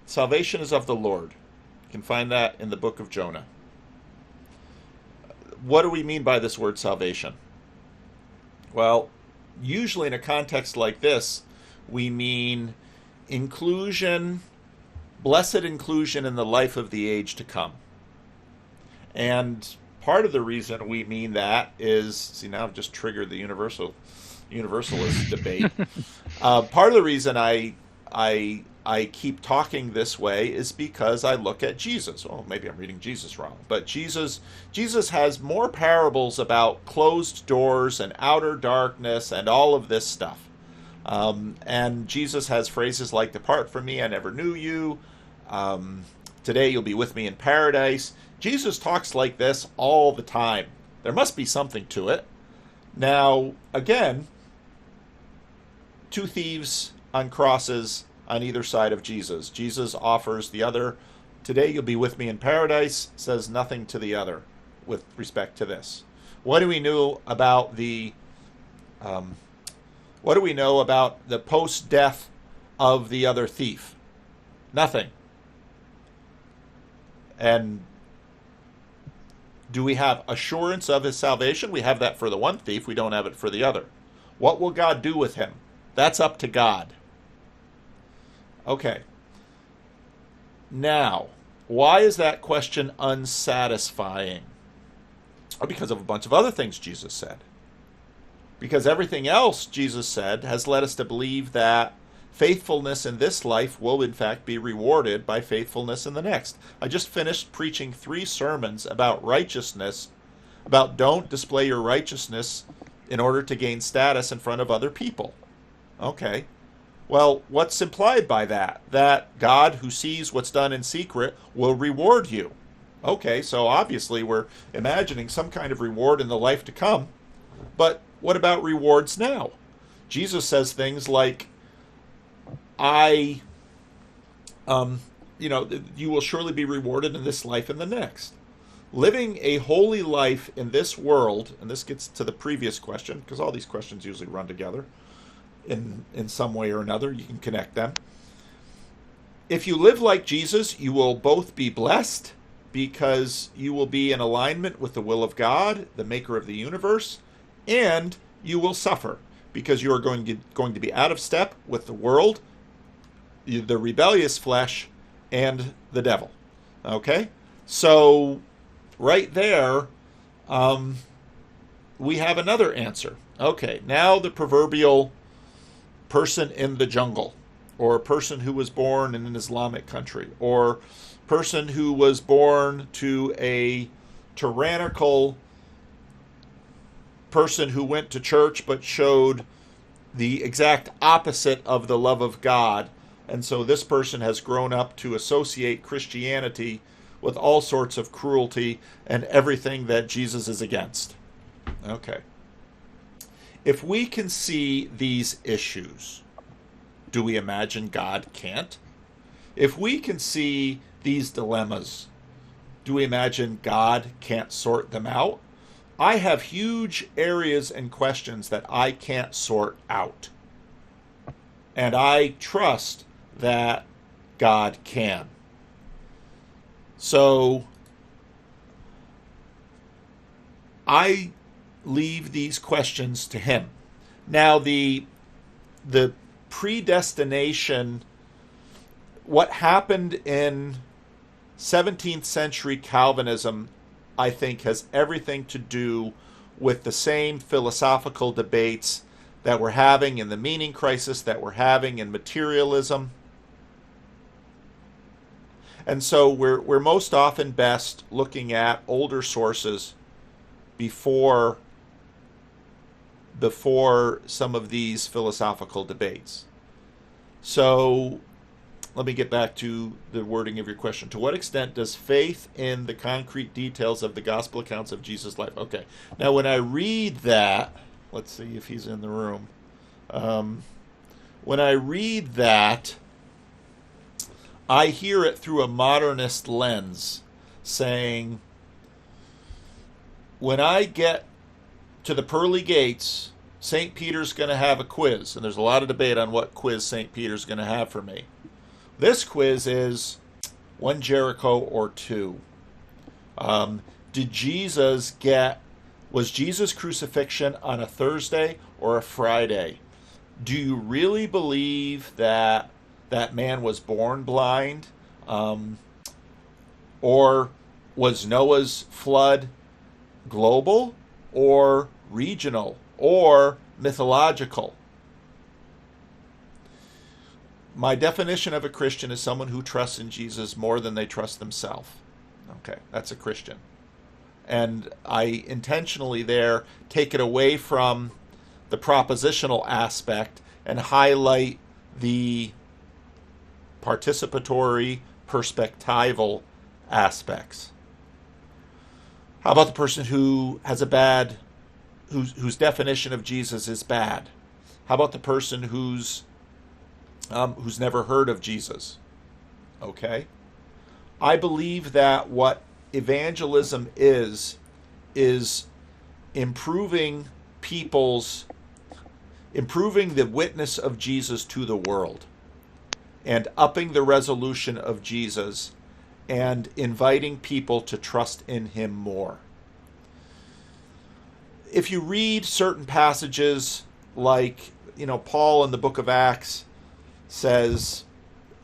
salvation is of the Lord. You can find that in the book of Jonah. What do we mean by this word salvation? Well, usually in a context like this, we mean inclusion, blessed inclusion in the life of the age to come. And part of the reason we mean that is, see, now I've just triggered the universalist debate. Part of the reason I keep talking this way is because I look at Jesus. Well, maybe I'm reading Jesus wrong, but Jesus has more parables about closed doors and outer darkness and all of this stuff. And Jesus has phrases like, "Depart from me, I never knew you. Today you'll be with me in paradise." Jesus talks like this all the time. There must be something to it. Now, again, two thieves on crosses on either side of Jesus. Jesus offers the other, today you'll be with me in paradise, says nothing to the other with respect to this. What do we know about the post-death of the other thief? Nothing. And do we have assurance of his salvation? We have that for the one thief. We don't have it for the other. What will God do with him? That's up to God. Okay. Now, why is that question unsatisfying? Because of a bunch of other things Jesus said. Because everything else Jesus said has led us to believe that faithfulness in this life will in fact be rewarded by faithfulness in the next. I just finished preaching 3 sermons about righteousness, about don't display your righteousness in order to gain status in front of other people. Okay. Well, what's implied by that? That God, who sees what's done in secret, will reward you. Okay, so obviously we're imagining some kind of reward in the life to come. But what about rewards now? Jesus says things like, you will surely be rewarded in this life and the next. Living a holy life in this world, and this gets to the previous question, because all these questions usually run together in some way or another. You can connect them. If you live like Jesus, you will both be blessed, because you will be in alignment with the will of God, the maker of the universe, and you will suffer, because you are going to be out of step with the world, the rebellious flesh, and the devil. Okay? So, right there, we have another answer. Okay, now the proverbial person in the jungle, or a person who was born in an Islamic country, or person who was born to a tyrannical person who went to church but showed the exact opposite of the love of God. And so this person has grown up to associate Christianity with all sorts of cruelty and everything that Jesus is against. Okay. If we can see these issues, do we imagine God can't? If we can see these dilemmas, do we imagine God can't sort them out? I have huge areas and questions that I can't sort out. And I trust that God can. So I leave these questions to him. Now the predestination, what happened in 17th century Calvinism, I think, has everything to do with the same philosophical debates that we're having in the meaning crisis, that we're having in materialism. And so we're most often best looking at older sources before some of these philosophical debates. So let me get back to the wording of your question. To what extent does faith in the concrete details of the gospel accounts of Jesus' life? Okay. Now, when I read that, let's see if he's in the room. When I read that, I hear it through a modernist lens, saying, when I get to the pearly gates, St. Peter's going to have a quiz. And there's a lot of debate on what quiz St. Peter's going to have for me. This quiz is 1 Jericho or 2. Was Jesus' crucifixion on a Thursday or a Friday? Do you really believe that that man was born blind? Or was Noah's flood global or regional or mythological? My definition of a Christian is someone who trusts in Jesus more than they trust themselves. Okay, that's a Christian. And I intentionally there take it away from the propositional aspect and highlight the participatory, perspectival aspects. How about the person who has whose definition of Jesus is bad? How about the person whose who's never heard of Jesus. Okay? I believe that what evangelism is improving the witness of Jesus to the world, and upping the resolution of Jesus, and inviting people to trust in him more. If you read certain passages, like, Paul in the book of Acts says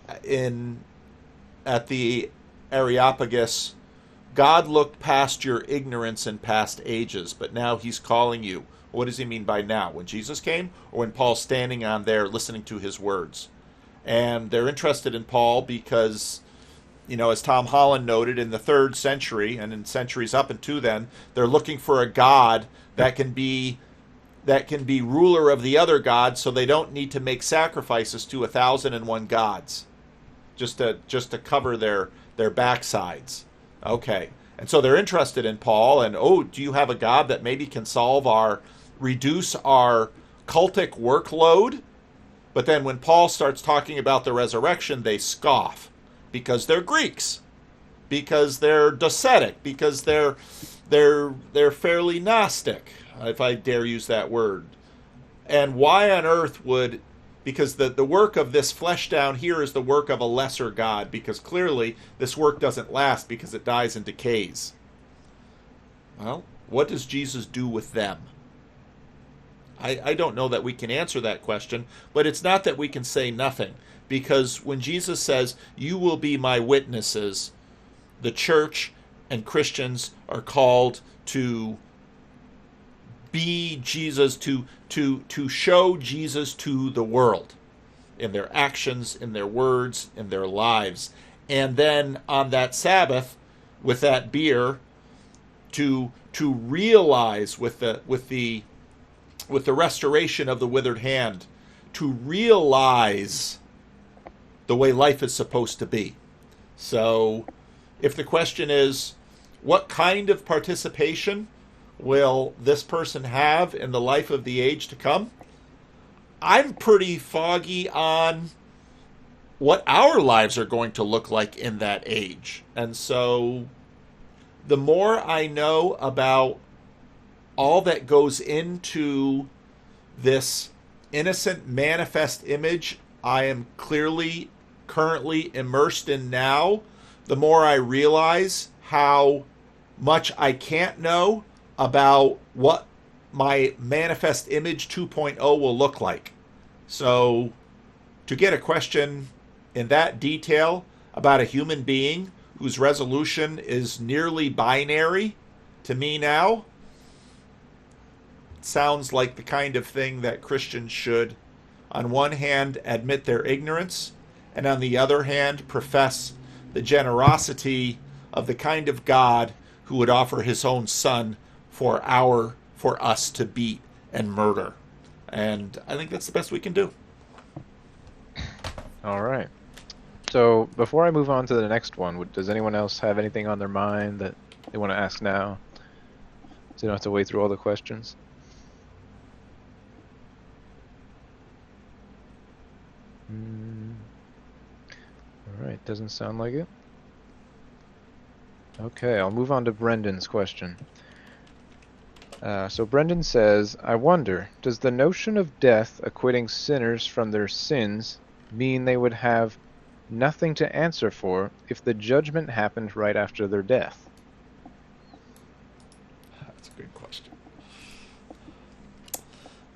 at the Areopagus, God looked past your ignorance in past ages, but now he's calling you. What does he mean by now? When Jesus came, or when Paul's standing on there listening to his words? And they're interested in Paul because, as Tom Holland noted, in the 3rd century and in centuries up into then, they're looking for a God that can be ruler of the other gods, so they don't need to make sacrifices to 1,001 gods just to cover their backsides. Okay. And so they're interested in Paul, and, do you have a God that maybe can reduce our cultic workload? But then when Paul starts talking about the resurrection, they scoff, because they're Greeks, because they're Docetic, because they're fairly Gnostic, if I dare use that word. And why on earth would... Because the work of this flesh down here is the work of a lesser God, because clearly this work doesn't last because it dies and decays. Well, what does Jesus do with them? I don't know that we can answer that question, but it's not that we can say nothing, because when Jesus says, you will be my witnesses, the church and Christians are called to be Jesus, to show Jesus to the world in their actions, in their words, in their lives. And then on that Sabbath, with that beer, to realize with the restoration of the withered hand, to realize the way life is supposed to be. So if the question is, what kind of participation will this person have in the life of the age to come? I'm pretty foggy on what our lives are going to look like in that age. And so the more I know about all that goes into this innocent manifest image I am currently immersed in now, the more I realize how much I can't know about what my manifest image 2.0 will look like. So to get a question in that detail about a human being whose resolution is nearly binary to me now, sounds like the kind of thing that Christians should, on one hand, admit their ignorance, and on the other hand, profess the generosity of the kind of God who would offer his own son for us to beat and murder. And I think that's the best we can do. All right. So before I move on to the next one, does anyone else have anything on their mind that they want to ask now, so you don't have to wait through all the questions? All right, doesn't sound like it. Okay, I'll move on to Brendan's question. So Brendan says, I wonder, does the notion of death acquitting sinners from their sins mean they would have nothing to answer for if the judgment happened right after their death? That's a good question.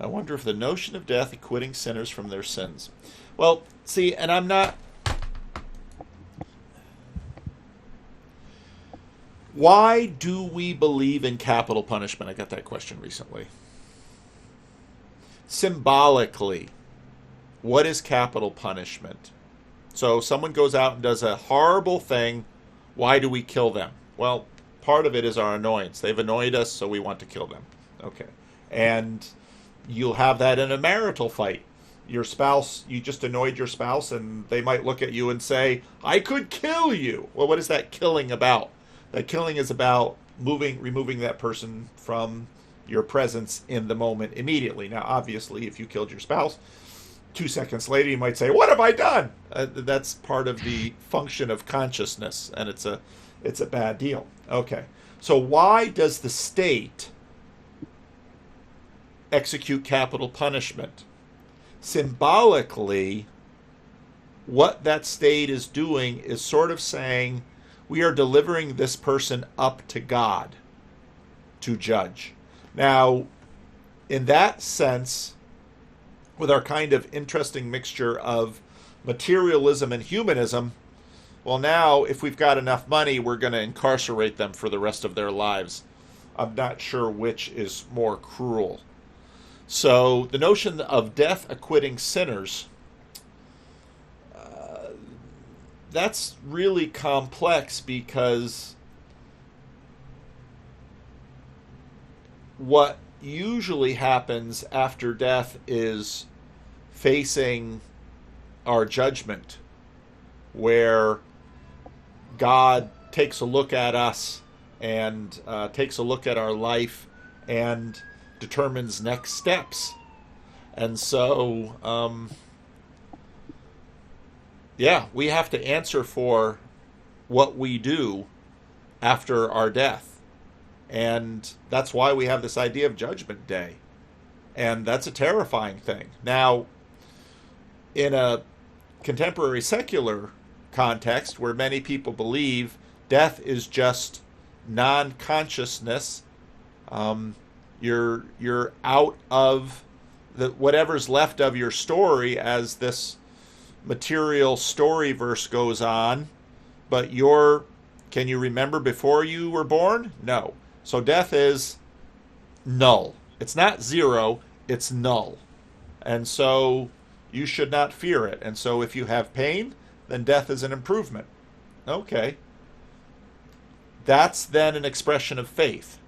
I wonder if the notion of death acquitting sinners from their sins. Well, see, and I'm not... Why do we believe in capital punishment? I got that question recently. Symbolically, what is capital punishment? So someone goes out and does a horrible thing. Why do we kill them? Well, part of it is our annoyance. They've annoyed us, so we want to kill them. Okay. And you'll have that in a marital fight. Your spouse, you just annoyed your spouse, and they might look at you and say, I could kill you. Well, what is that killing about? That killing is about removing that person from your presence in the moment immediately. Now, obviously, if you killed your spouse, 2 seconds later you might say, "What have I done?" That's part of the function of consciousness, and it's a bad deal. Okay, so why does the state execute capital punishment? Symbolically, what that state is doing is sort of saying, we are delivering this person up to God to judge. Now, in that sense, with our kind of interesting mixture of materialism and humanism, well, now, if we've got enough money, we're going to incarcerate them for the rest of their lives. I'm not sure which is more cruel. So the notion of death acquitting sinners, that's really complex, because what usually happens after death is facing our judgment, where God takes a look at us and takes a look at our life and determines next steps. And so, we have to answer for what we do after our death. And that's why we have this idea of Judgment Day. And that's a terrifying thing. Now, in a contemporary secular context where many people believe death is just non-consciousness, you're out of whatever's left of your story as this material story verse goes on, but can you remember before you were born? No. So death is null. It's not zero, it's null. And so you should not fear it. And so if you have pain, then death is an improvement. Okay. That's then an expression of faith.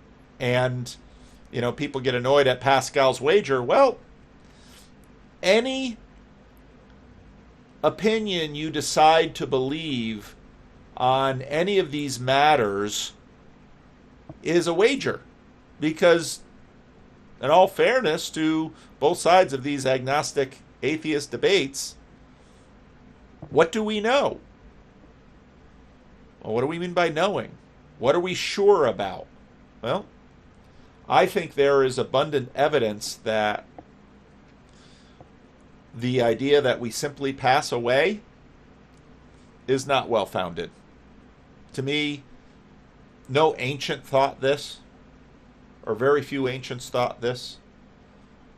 And, people get annoyed at Pascal's wager. Well, any opinion you decide to believe on any of these matters is a wager, because in all fairness to both sides of these agnostic atheist debates, what do we know? Well, what do we mean by knowing? What are we sure about? Well, I think there is abundant evidence that the idea that we simply pass away is not well founded. To me, no ancient thought this, or very few ancients thought this.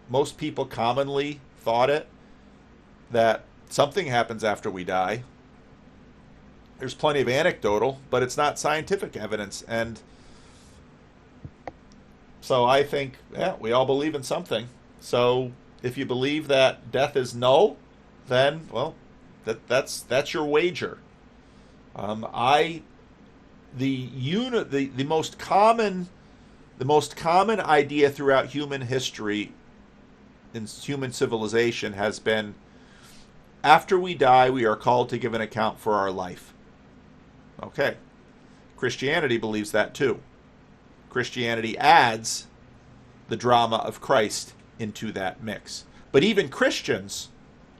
Most people commonly thought it, that something happens after we die. There's plenty of anecdotal, but it's not scientific evidence. And so I think, we all believe in something. So if you believe that death is null, then, well, that's your wager. The most common idea throughout human history, in human civilization, has been, after we die, we are called to give an account for our life. Okay. Christianity believes that too. Christianity adds the drama of Christ into that mix. But even Christians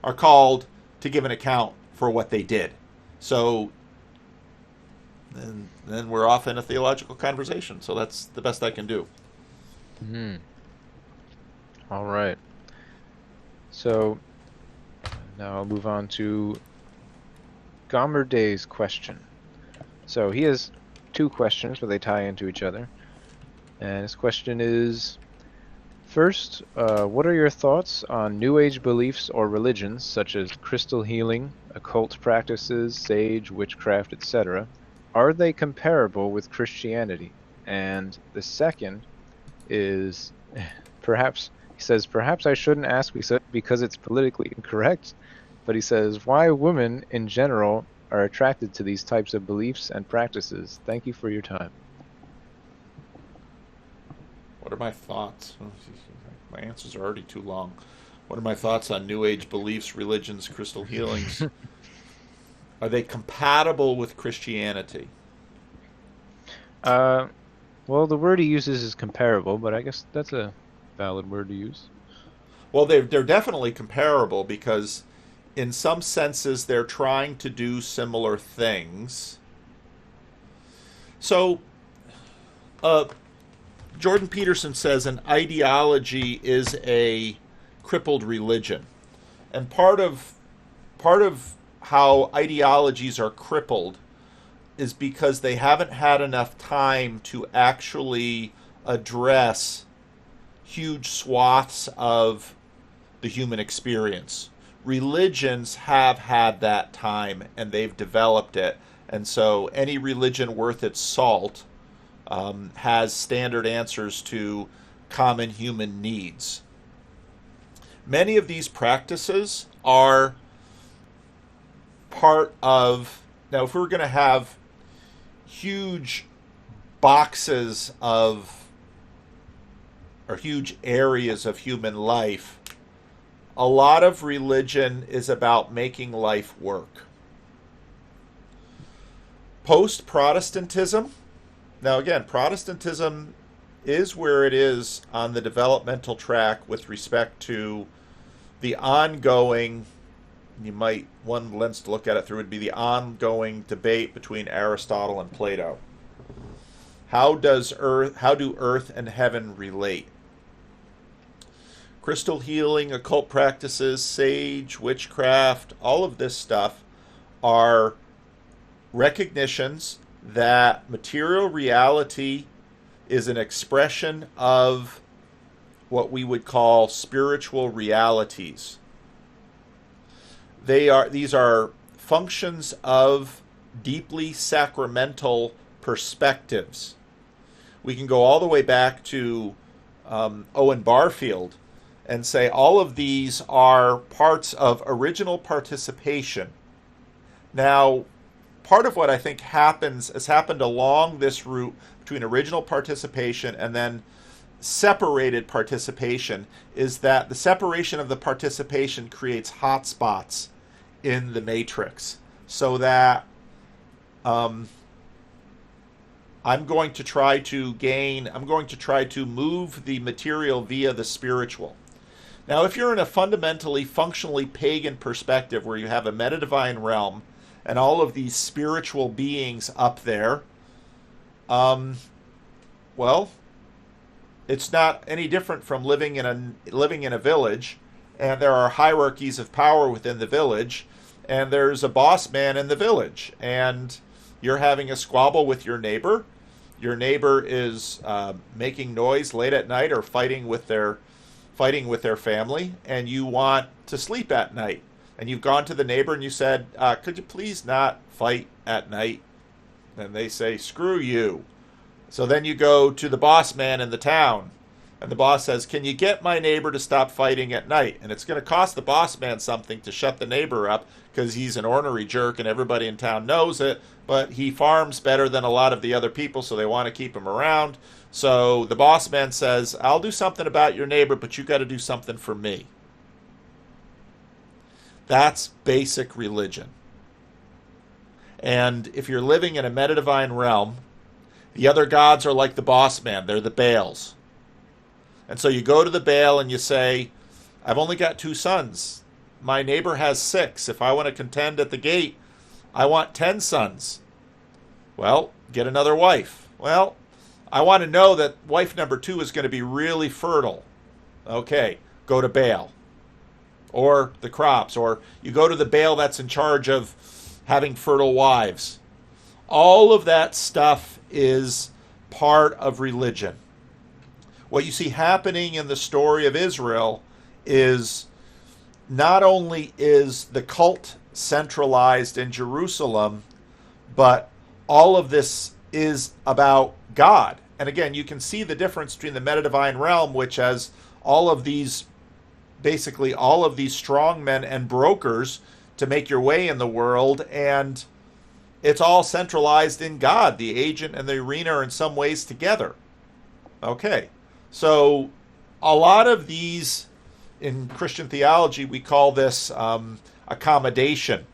are called to give an account for what they did. So then we're off in a theological conversation. So that's the best I can do. Mm-hmm. All right. So now I'll move on to Gomer Day's question. So he has two questions, but they tie into each other. And his question is, first, what are your thoughts on New Age beliefs or religions such as crystal healing, occult practices, sage, witchcraft, etc.? Are they comparable with Christianity? And the second is, perhaps I shouldn't ask because it's politically incorrect, but he says, why women in general are attracted to these types of beliefs and practices. Thank you for your time. What are my thoughts? My answers are already too long. What are my thoughts on New Age beliefs, religions, crystal healings? Are they compatible with Christianity? Well, the word he uses is comparable, but I guess that's a valid word to use. Well, they're definitely comparable because in some senses they're trying to do similar things. So, Jordan Peterson says an ideology is a crippled religion. And part of how ideologies are crippled is because they haven't had enough time to actually address huge swaths of the human experience. Religions have had that time and they've developed it. And so any religion worth its salt has standard answers to common human needs. Many of these practices are part of, now if we're going to have huge boxes of, or huge areas of human life, a lot of religion is about making life work. Post-Protestantism, now again, Protestantism is where it is on the developmental track with respect to the ongoing, one lens to look at it through would be the ongoing debate between Aristotle and Plato. How do earth and heaven relate? Crystal healing, occult practices, sage, witchcraft, all of this stuff are recognitions that material reality is an expression of what we would call spiritual realities. These are functions of deeply sacramental perspectives. We can go all the way back to Owen Barfield and say all of these are parts of original participation. Now, part of what I think has happened along this route between original participation and then separated participation is that the separation of the participation creates hotspots in the matrix, so that I'm going to try to move the material via the spiritual. Now, if you're in a fundamentally, functionally pagan perspective where you have a meta-divine realm and all of these spiritual beings up there, well, it's not any different from living in a village, and there are hierarchies of power within the village, and there's a boss man in the village, and you're having a squabble with your neighbor. Your neighbor is making noise late at night or fighting with their family, and you want to sleep at night. And you've gone to the neighbor and you said, could you please not fight at night? And they say, screw you. So then you go to the boss man in the town, and the boss says, can you get my neighbor to stop fighting at night? And it's going to cost the boss man something to shut the neighbor up because he's an ornery jerk and everybody in town knows it, but he farms better than a lot of the other people, so they want to keep him around. So the boss man says, I'll do something about your neighbor, but you got to do something for me. That's basic religion. And if you're living in a meta-divine realm, the other gods are like the boss man. They're the Baals. And so you go to the Baal and you say, I've only got 2 sons. My neighbor has 6. If I want to contend at the gate, I want 10 sons. Well, get another wife. Well, I want to know that wife number 2 is going to be really fertile. Okay, go to Baal. Or the crops. Or you go to the Baal that's in charge of having fertile wives. All of that stuff is part of religion. What you see happening in the story of Israel is not only is the cult centralized in Jerusalem, but all of this is about God. And again, you can see the difference between the meta-divine realm, which has basically all of these strongmen and brokers to make your way in the world, and it's all centralized in God. The agent and the arena are in some ways together. Okay, so a lot of these, in Christian theology, we call this accommodation.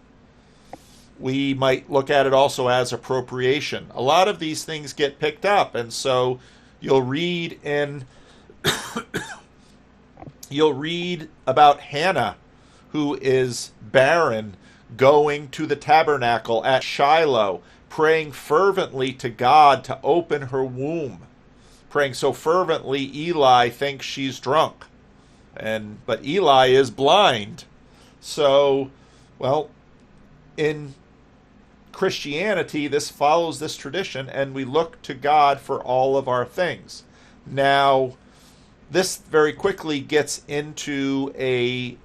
We might look at it also as appropriation. A lot of these things get picked up, and so you'll read in You'll read about Hannah, who is barren, going to the tabernacle at Shiloh, praying fervently to God to open her womb. Praying so fervently, Eli thinks she's drunk. But Eli is blind. So, well, in Christianity, this follows this tradition, and we look to God for all of our things. Now, this very quickly gets into a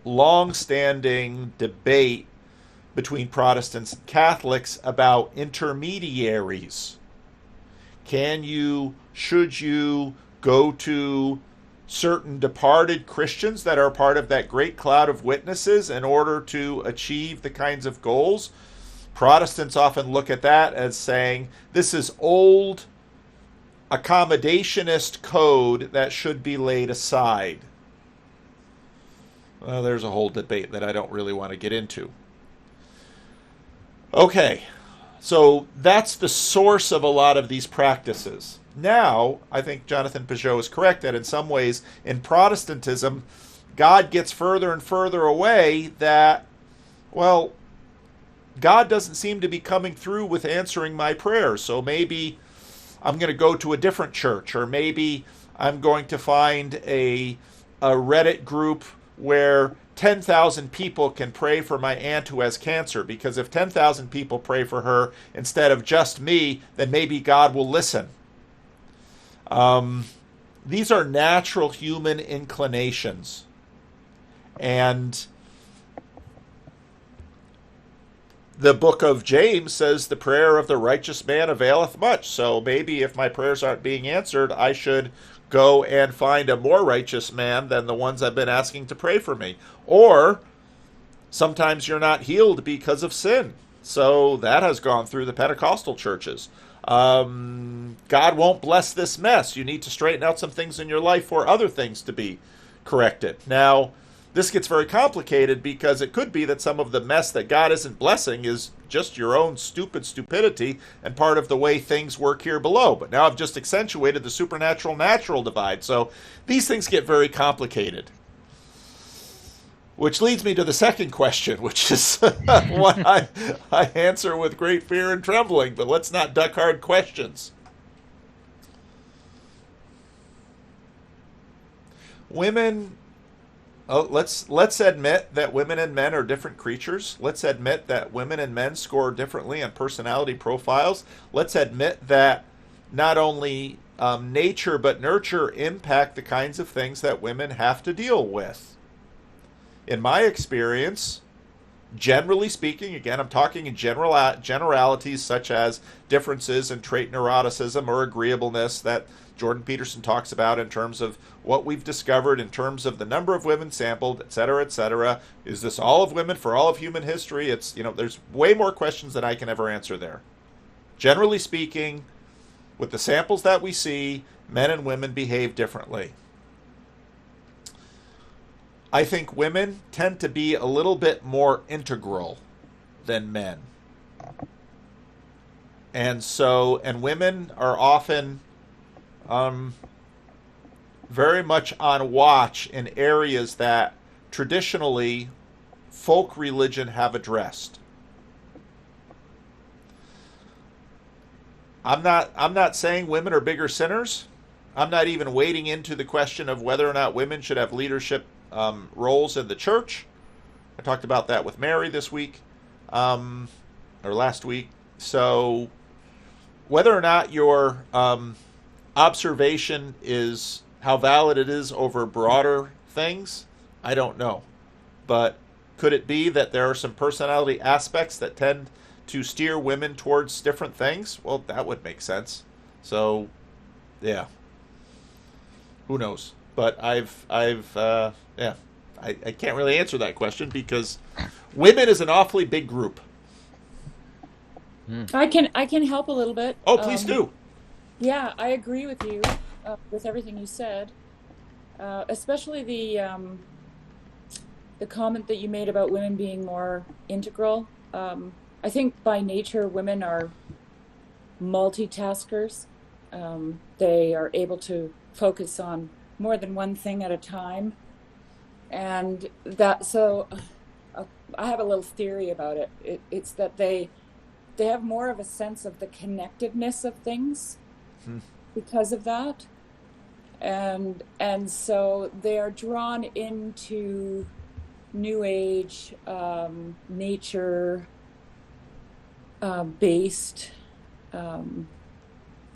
long-standing debate between Protestants and Catholics about intermediaries. Should you go to certain departed Christians that are part of that great cloud of witnesses in order to achieve the kinds of goals? Protestants often look at that as saying, this is old accommodationist code that should be laid aside. Well, there's a whole debate that I don't really want to get into. Okay, so that's the source of a lot of these practices. Now, I think Jonathan Peugeot is correct that in some ways, in Protestantism, God gets further and further away that, well, God doesn't seem to be coming through with answering my prayers, so maybe I'm going to go to a different church, or maybe I'm going to find a Reddit group where 10,000 people can pray for my aunt who has cancer, because if 10,000 people pray for her instead of just me, then maybe God will listen. These are natural human inclinations. And the book of James says the prayer of the righteous man availeth much. So maybe if my prayers aren't being answered, I should go and find a more righteous man than the ones I've been asking to pray for me. Or sometimes you're not healed because of sin. So that has gone through the Pentecostal churches. God won't bless this mess. You need to straighten out some things in your life for other things to be corrected. Now, this gets very complicated because it could be that some of the mess that God isn't blessing is just your own stupidity and part of the way things work here below. But now I've just accentuated the supernatural-natural divide. So these things get very complicated. Which leads me to the second question, which is one I answer with great fear and trembling, but let's not duck hard questions. Women, let's admit that women and men are different creatures. Let's admit that women and men score differently on personality profiles. Let's admit that not only nature but nurture impact the kinds of things that women have to deal with. In my experience, generally speaking, again, I'm talking in generalities such as differences in trait neuroticism or agreeableness that Jordan Peterson talks about in terms of what we've discovered in terms of the number of women sampled, et cetera, et cetera. Is this all of women for all of human history? It's, there's way more questions than I can ever answer there. Generally speaking, with the samples that we see, men and women behave differently. I think women tend to be a little bit more integral than men. And women are often very much on watch in areas that traditionally folk religion have addressed. I'm not saying women are bigger sinners. I'm not even wading into the question of whether or not women should have leadership roles in the church. I talked about that with Mary this week, or last week. So whether or not your observation is how valid it is over broader things, I don't know. But could it be that there are some personality aspects that tend to steer women towards different things? Well, that would make sense. So, yeah. Who knows? But I can't really answer that question because women is an awfully big group. I can help a little bit. Oh, please do. Yeah, I agree with you with everything you said, especially the comment that you made about women being more integral. I think by nature women are multitaskers. They are able to focus on more than one thing at a time. And that, so I have a little theory about it. It's that they have more of a sense of the connectedness of things because of that. And so they are drawn into New Age, nature based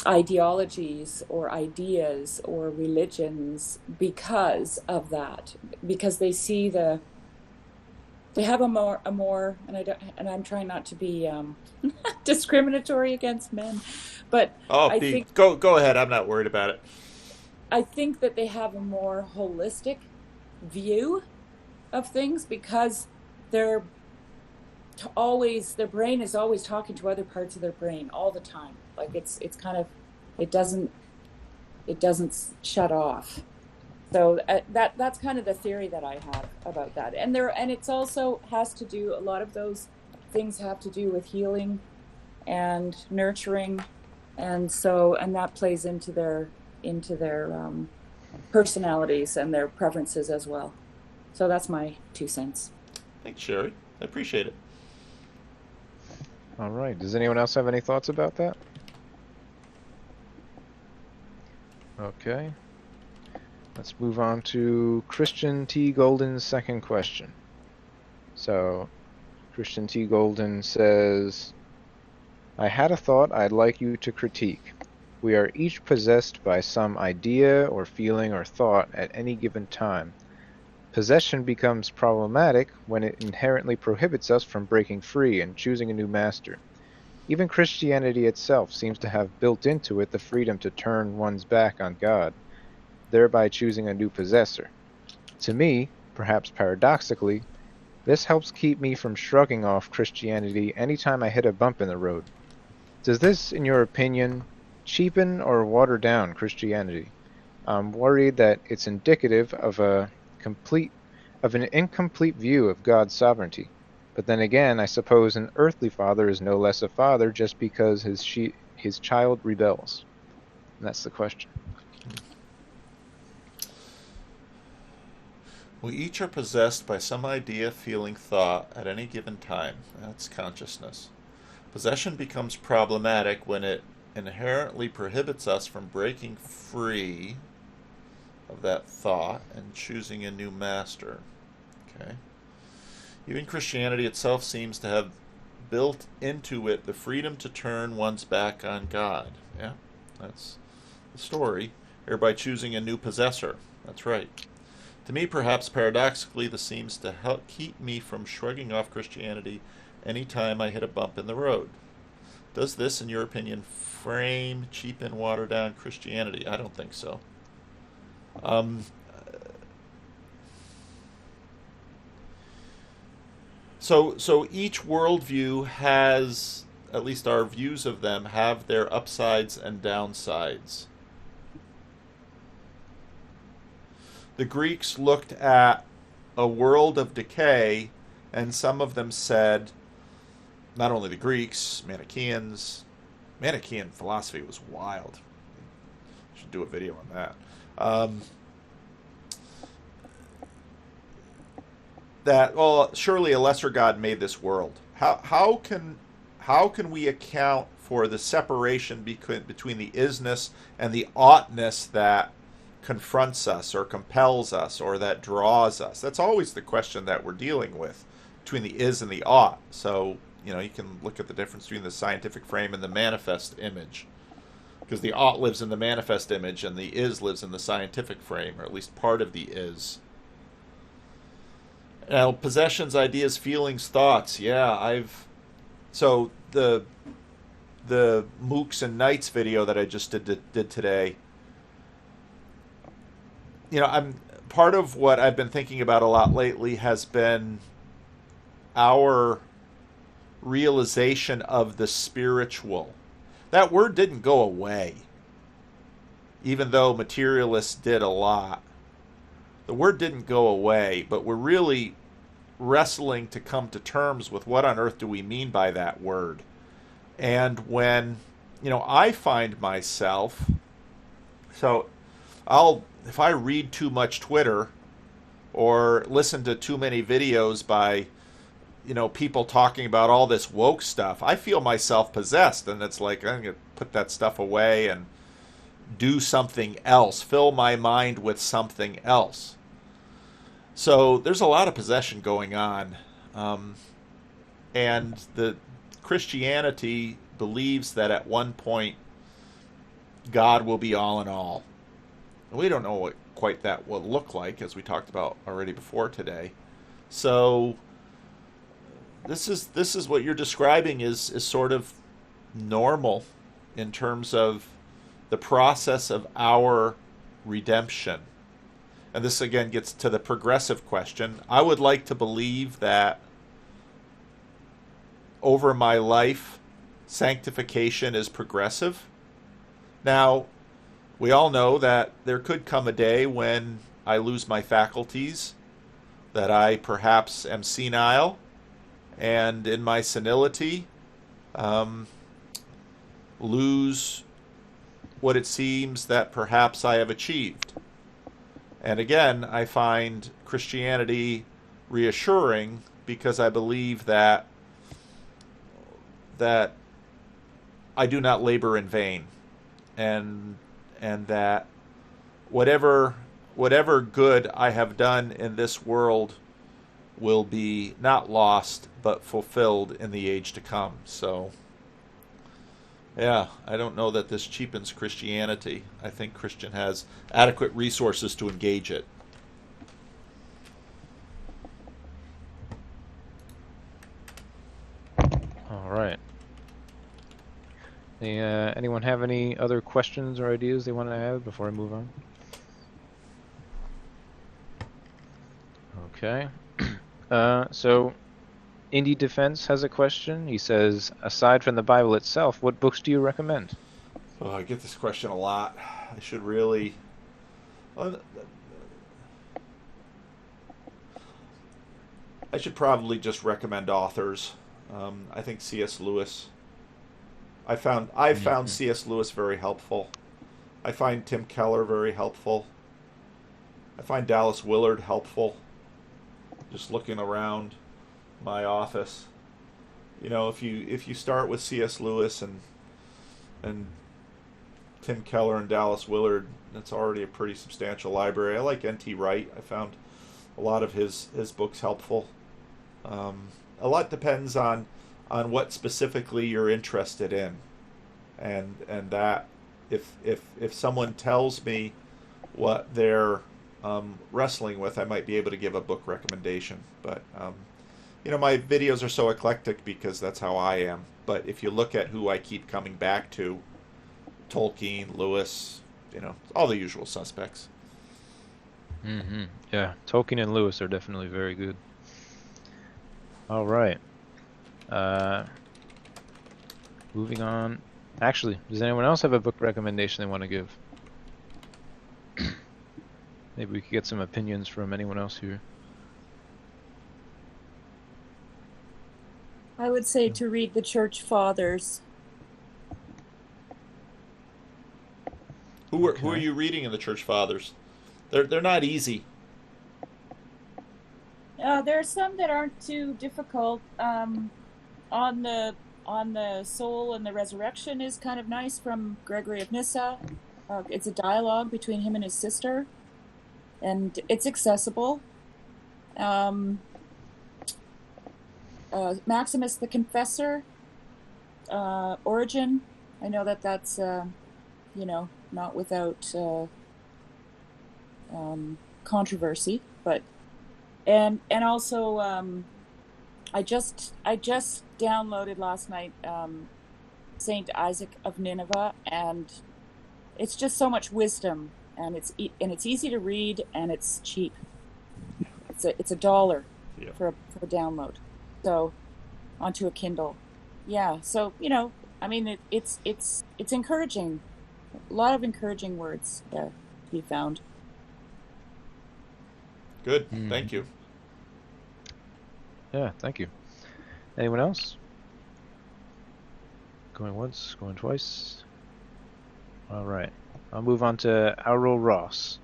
ideologies or ideas or religions because of that, because they see they have a more and I'm trying not to be discriminatory against men, but I think go ahead. I'm not worried about it. I think that they have a more holistic view of things because their brain is always talking to other parts of their brain all the time. Like it's kind of, it doesn't shut off. So that's kind of the theory that I have about that. And it's also has to do, a lot of those things have to do with healing and nurturing, and that plays into their personalities and their preferences as well. So that's my 2 cents. Thanks, Sherry. I appreciate it. All right. Does anyone else have any thoughts about that? Okay. Let's move on to Christian T. Golden's second question. So, Christian T. Golden says, I had a thought I'd like you to critique. We are each possessed by some idea or feeling or thought at any given time. Possession becomes problematic when it inherently prohibits us from breaking free and choosing a new master. Even Christianity itself seems to have built into it the freedom to turn one's back on God, thereby choosing a new possessor. To me, perhaps paradoxically, this helps keep me from shrugging off Christianity anytime I hit a bump in the road. Does this, in your opinion, cheapen or water down Christianity? I'm worried that it's indicative of an incomplete view of God's sovereignty. But then again, I suppose an earthly father is no less a father just because his child rebels. And that's the question. We each are possessed by some idea, feeling, thought at any given time. That's consciousness. Possession becomes problematic when it inherently prohibits us from breaking free of that thought and choosing a new master. Okay. Even Christianity itself seems to have built into it the freedom to turn one's back on God. Yeah, that's the story. Or by choosing a new possessor. That's right. To me, perhaps paradoxically, this seems to help keep me from shrugging off Christianity any time I hit a bump in the road. Does this, in your opinion, frame, cheapen, water down Christianity? I don't think so. So each worldview has, at least our views of them, have their upsides and downsides. The Greeks looked at a world of decay, and some of them said, not only the Greeks, Manichaean philosophy was wild. Should do a video on that. Surely a lesser God made this world. How can we account for the separation between the isness and the oughtness that confronts us or compels us or that draws us? That's always the question that we're dealing with, between the is and the ought. So, you can look at the difference between the scientific frame and the manifest image. Because the ought lives in the manifest image and the is lives in the scientific frame, or at least part of the is. Now, possessions, ideas, feelings, thoughts. Yeah, so the Mooks and Knights video that I just did today. I'm part of what I've been thinking about a lot lately has been our realization of the spiritual. That word didn't go away, even though materialists did a lot. The word didn't go away, but we're really wrestling to come to terms with what on earth do we mean by that word. And when, I find myself, so if I read too much Twitter or listen to too many videos by, people talking about all this woke stuff, I feel myself possessed, and it's like I'm going to put that stuff away and do something else, fill my mind with something else. So there's a lot of possession going on, and the Christianity believes that at one point God will be all in all. And we don't know what quite that will look like, as we talked about already before today. So this is what you're describing is sort of normal in terms of the process of our redemption. And this again gets to the progressive question. I would like to believe that over my life, sanctification is progressive. Now, we all know that there could come a day when I lose my faculties, that I perhaps am senile, and in my senility, lose what it seems that perhaps I have achieved. And again, I find Christianity reassuring because I believe that I do not labor in vain, and that whatever good I have done in this world will be not lost but fulfilled in the age to come. So yeah, I don't know that this cheapens Christianity. I think Christian has adequate resources to engage it. All right. Anyone have any other questions or ideas they want to add before I move on? Okay. So, Indie Defense has a question. He says, aside from the Bible itself, what books do you recommend? Oh, I get this question a lot. I should really... I should probably just recommend authors. I think C.S. Lewis. I've found C.S. Lewis very helpful. I find Tim Keller very helpful. I find Dallas Willard helpful. Just looking around my office, if you start with C.S. Lewis and Tim Keller and Dallas Willard, that's already a pretty substantial library. I like N.T. Wright. I found a lot of his books helpful. A lot depends on what specifically you're interested in, and that if someone tells me what they're wrestling with, I might be able to give a book recommendation. But my videos are so eclectic because that's how I am. But if you look at who I keep coming back to, Tolkien, Lewis, all the usual suspects. Mm-hmm. Yeah, Tolkien and Lewis are definitely very good. All right. Moving on. Actually, does anyone else have a book recommendation they want to give? Maybe we could get some opinions from anyone else here. I would say to read the Church Fathers. Who are you reading in the Church Fathers? They're not easy. There are some that aren't too difficult. On the soul and the resurrection is kind of nice from Gregory of Nyssa. It's a dialogue between him and his sister, and it's accessible. Maximus the Confessor, Origin. I know that's not without controversy, but and also I just downloaded last night Saint Isaac of Nineveh, and it's just so much wisdom, and it's easy to read, and it's cheap. It's $1 for a download, so onto a Kindle. Yeah, so it's encouraging. A lot of encouraging words there to be found. Good, thank you. Yeah, thank you. Anyone else? Going once, going twice. All right. I'll move on to Auro Ross.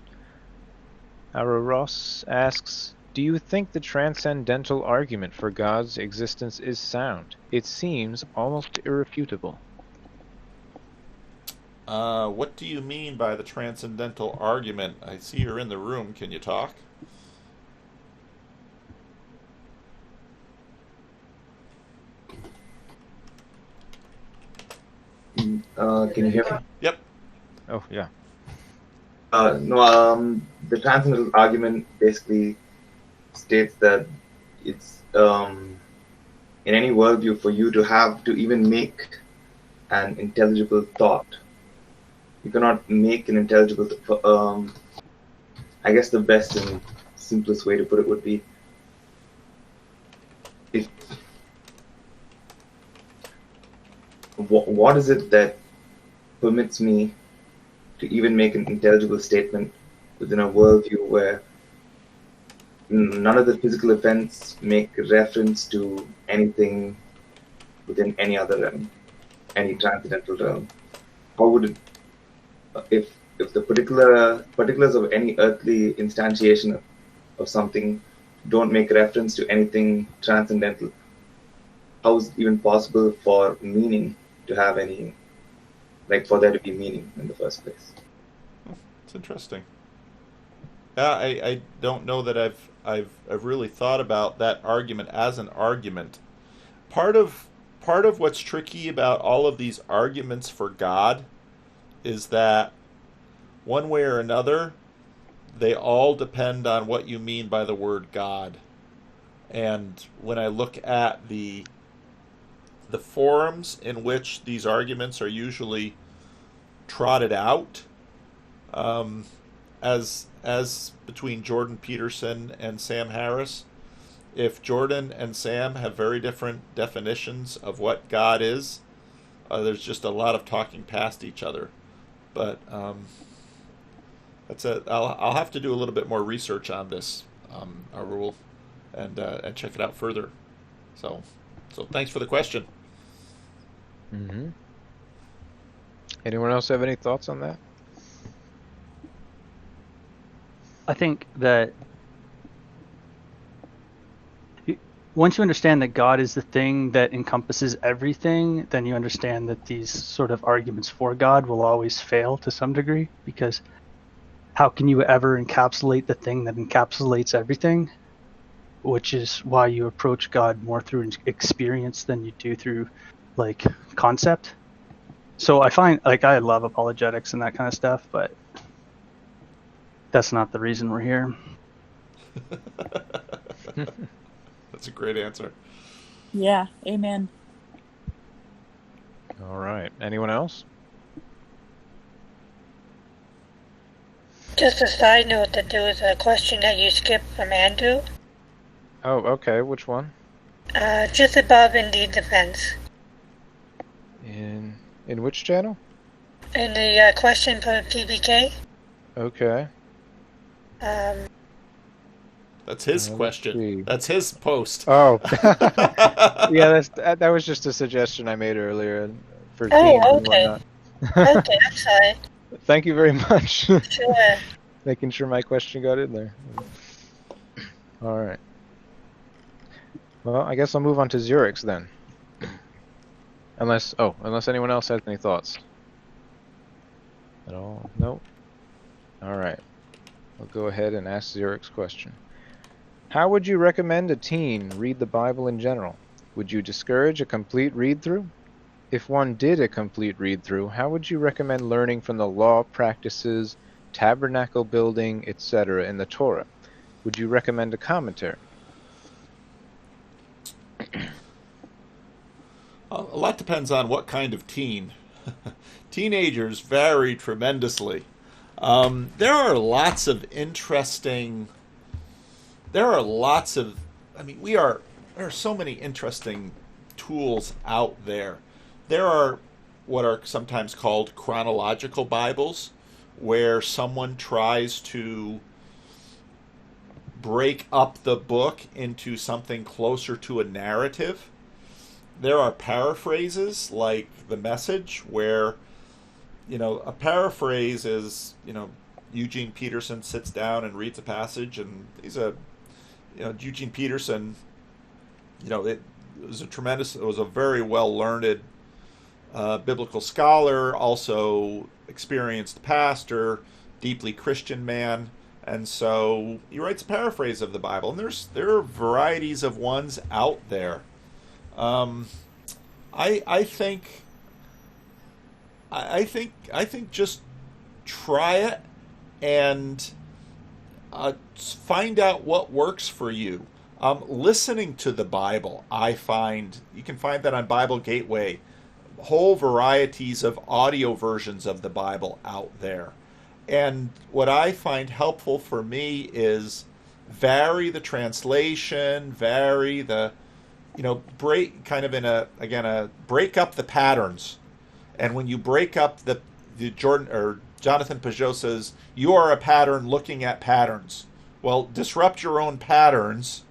Auro Ross asks, do you think the transcendental argument for God's existence is sound? It seems almost irrefutable. What do you mean by the transcendental argument? I see you're in the room. Can you talk? Can you hear me? Yep. Oh, yeah. The transcendental argument basically states that it's in any worldview, for you to have to even make an intelligible thought, you cannot make an intelligible. I guess the best and simplest way to put it would be, if what is it that permits me to even make an intelligible statement within a worldview where none of the physical events make reference to anything within any other realm, any transcendental realm? How would it, if the particulars of any earthly instantiation of something don't make reference to anything transcendental, how is it even possible for meaning to have any, like for there to be meaning in the first place? It's interesting. Yeah, I don't know that I've really thought about that argument as an argument. Part of what's tricky about all of these arguments for God is that one way or another, they all depend on what you mean by the word God. And when I look at the forums in which these arguments are usually trotted out, as between Jordan Peterson and Sam Harris, if Jordan and Sam have very different definitions of what God is, there's just a lot of talking past each other. But I'll have to do a little bit more research on this, Arul, and check it out further. So thanks for the question. Mm-hmm. Anyone else have any thoughts on that? I think that once you understand that God is the thing that encompasses everything, then you understand that these sort of arguments for God will always fail to some degree, because how can you ever encapsulate the thing that encapsulates everything? Which is why you approach God more through experience than you do through like concept. So I find, like, I love apologetics and that kind of stuff, but that's not the reason we're here. That's a great answer. Yeah, amen. All right. Anyone else? Just a side note that there was a question that you skipped from Andrew. Oh, okay. Which one? Just above in the defense. In which channel? In the question for PVK. Okay. That's his question. That's his post. Oh. Yeah, that was just a suggestion I made earlier for teams and whatnot. Okay, I'm sorry. Thank you very much. Sure. Making sure my question got in there. All right. Well, I guess I'll move on to Zurich's then. Unless anyone else has any thoughts. At all? Nope. All right. I'll go ahead and ask Zurich's question. How would you recommend a teen read the Bible in general? Would you discourage a complete read-through? If one did a complete read-through, how would you recommend learning from the law, practices, tabernacle building, etc. in the Torah? Would you recommend a commentary? A lot depends on what kind of teen. Teenagers vary tremendously. There are lots of interesting... There are so many interesting tools out there. There are what are sometimes called chronological Bibles, where someone tries to break up the book into something closer to a narrative. There are paraphrases like The Message, where a paraphrase is, Eugene Peterson sits down and reads a passage, and Eugene Peterson, it was a very well learned biblical scholar, also experienced pastor, deeply Christian man, and so he writes a paraphrase of the Bible, and there are varieties of ones out there. I think just try it and find out what works for you. Listening to the Bible, I find you can find that on Bible Gateway, whole varieties of audio versions of the Bible out there. And what I find helpful for me is vary the translation, vary the, break kind of break up the patterns. And when you break up the Jonathan Peugeot says, you are a pattern looking at patterns. Well, disrupt your own patterns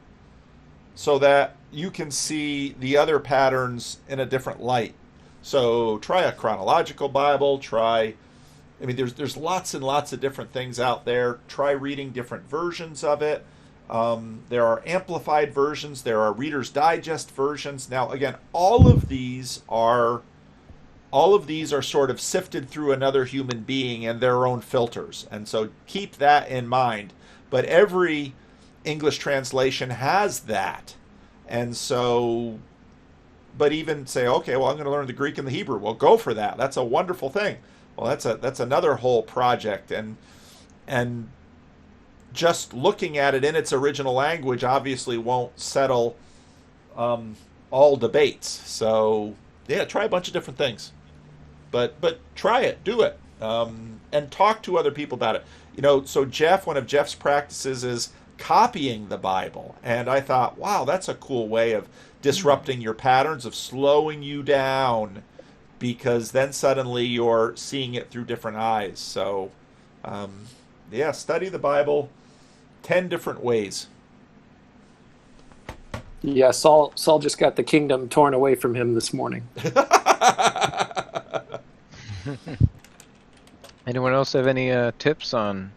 so that you can see the other patterns in a different light. So try a chronological Bible, there's lots and lots of different things out there. Try reading different versions of it. There are amplified versions. There are Reader's Digest versions. Now, again, all of these are sort of sifted through another human being and their own filters. And so keep that in mind. But every English translation has that. And so, but even say, okay, well, I'm going to learn the Greek and the Hebrew. Well, go for that. That's a wonderful thing. Well, that's another whole project. And just looking at it in its original language obviously won't settle all debates. So, yeah, try a bunch of different things. But try it, do it, and talk to other people about it. So one of Jeff's practices is copying the Bible. And I thought, wow, that's a cool way of disrupting your patterns, of slowing you down, because then suddenly you're seeing it through different eyes. So, study the Bible 10 different ways. Yeah, Saul just got the kingdom torn away from him this morning. Anyone else have any tips on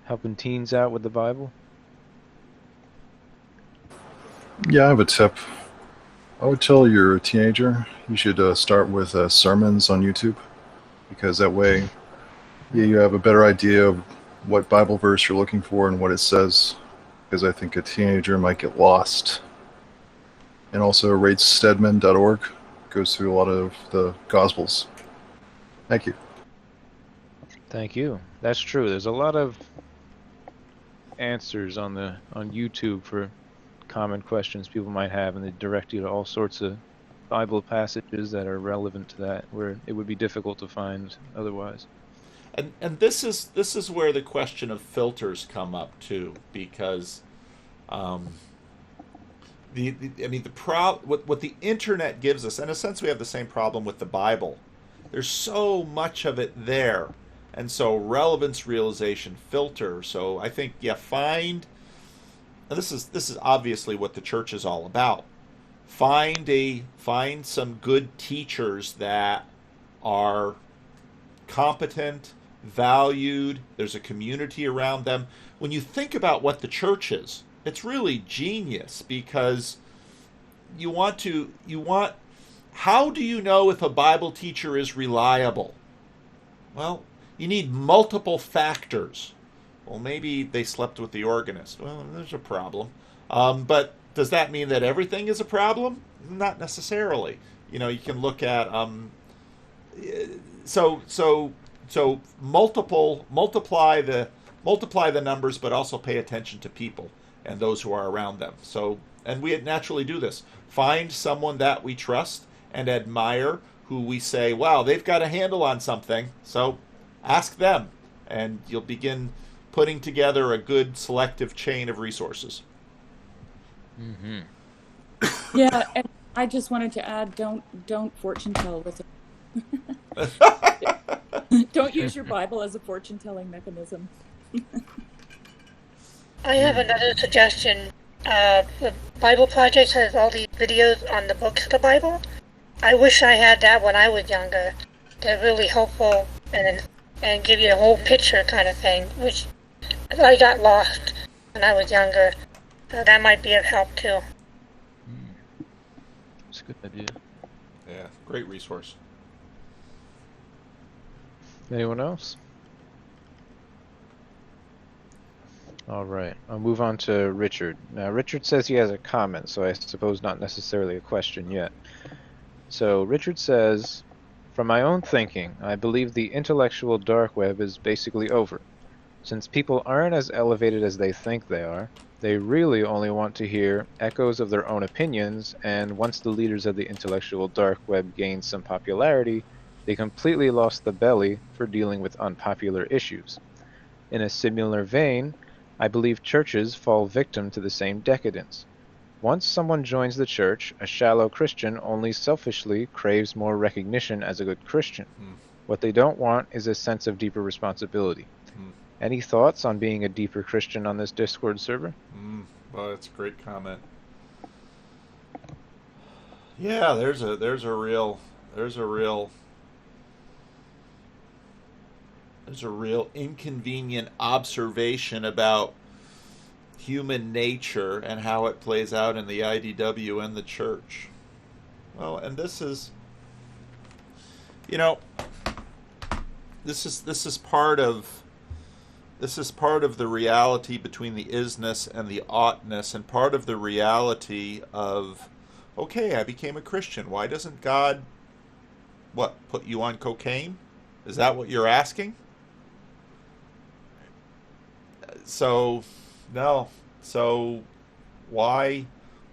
helping teens out with the Bible? Yeah, I have a tip. I would tell your teenager you should start with sermons on YouTube, because that way you have a better idea of what Bible verse you're looking for and what it says, because I think a teenager might get lost. And also ratestedman.org goes through a lot of the Gospels. Thank you. Thank you. That's true. There's a lot of answers on YouTube for common questions people might have, and they direct you to all sorts of Bible passages that are relevant to that, where it would be difficult to find otherwise. And this is where the question of filters come up too, because what the internet gives us, in a sense, we have the same problem with the Bible. There's so much of it there, and so relevance realization, filter. So I think find. And this is obviously what the church is all about. Find some good teachers that are competent, valued. There's a community around them. When you think about what the church is, it's really genius, because how do you know if a Bible teacher is reliable? Well, you need multiple factors. Well, maybe they slept with the organist. Well, there's a problem. But does that mean that everything is a problem? Not necessarily. You can look at so multiply the numbers, but also pay attention to people and those who are around them. So, and we naturally do this. Find someone that we trust and admire, who we say, wow, they've got a handle on something. So ask them, and you'll begin putting together a good selective chain of resources. Mm-hmm. Yeah, and I just wanted to add, don't fortune tell with it. Don't use your Bible as a fortune telling mechanism. I have another suggestion. The Bible Project has all these videos on the books of the Bible. I wish I had that when I was younger. they're really helpful and give you a whole picture kind of thing, which I got lost when I was younger. So that might be of help too. It's a good idea. Yeah, great resource. Anyone else? All right, I'll move on to Richard. Now, Richard says he has a comment, so I suppose not necessarily a question yet. So, Richard says, from my own thinking, I believe the intellectual dark web is basically over. Since people aren't as elevated as they think they are, they really only want to hear echoes of their own opinions, and once the leaders of the intellectual dark web gained some popularity, they completely lost the belly for dealing with unpopular issues. In a similar vein, I believe churches fall victim to the same decadence. Once someone joins the church, a shallow Christian only selfishly craves more recognition as a good Christian. What they don't want is a sense of deeper responsibility. Any thoughts on being a deeper Christian on this Discord server? Well, that's a great comment. Yeah, there's a real inconvenient observation about human nature and how it plays out in the IDW and the church. Well, and this is part of the reality between the isness and the oughtness, and part of the reality of, okay, I became a Christian. Why doesn't God, put you on cocaine? Is that what you're asking? So, no. So, why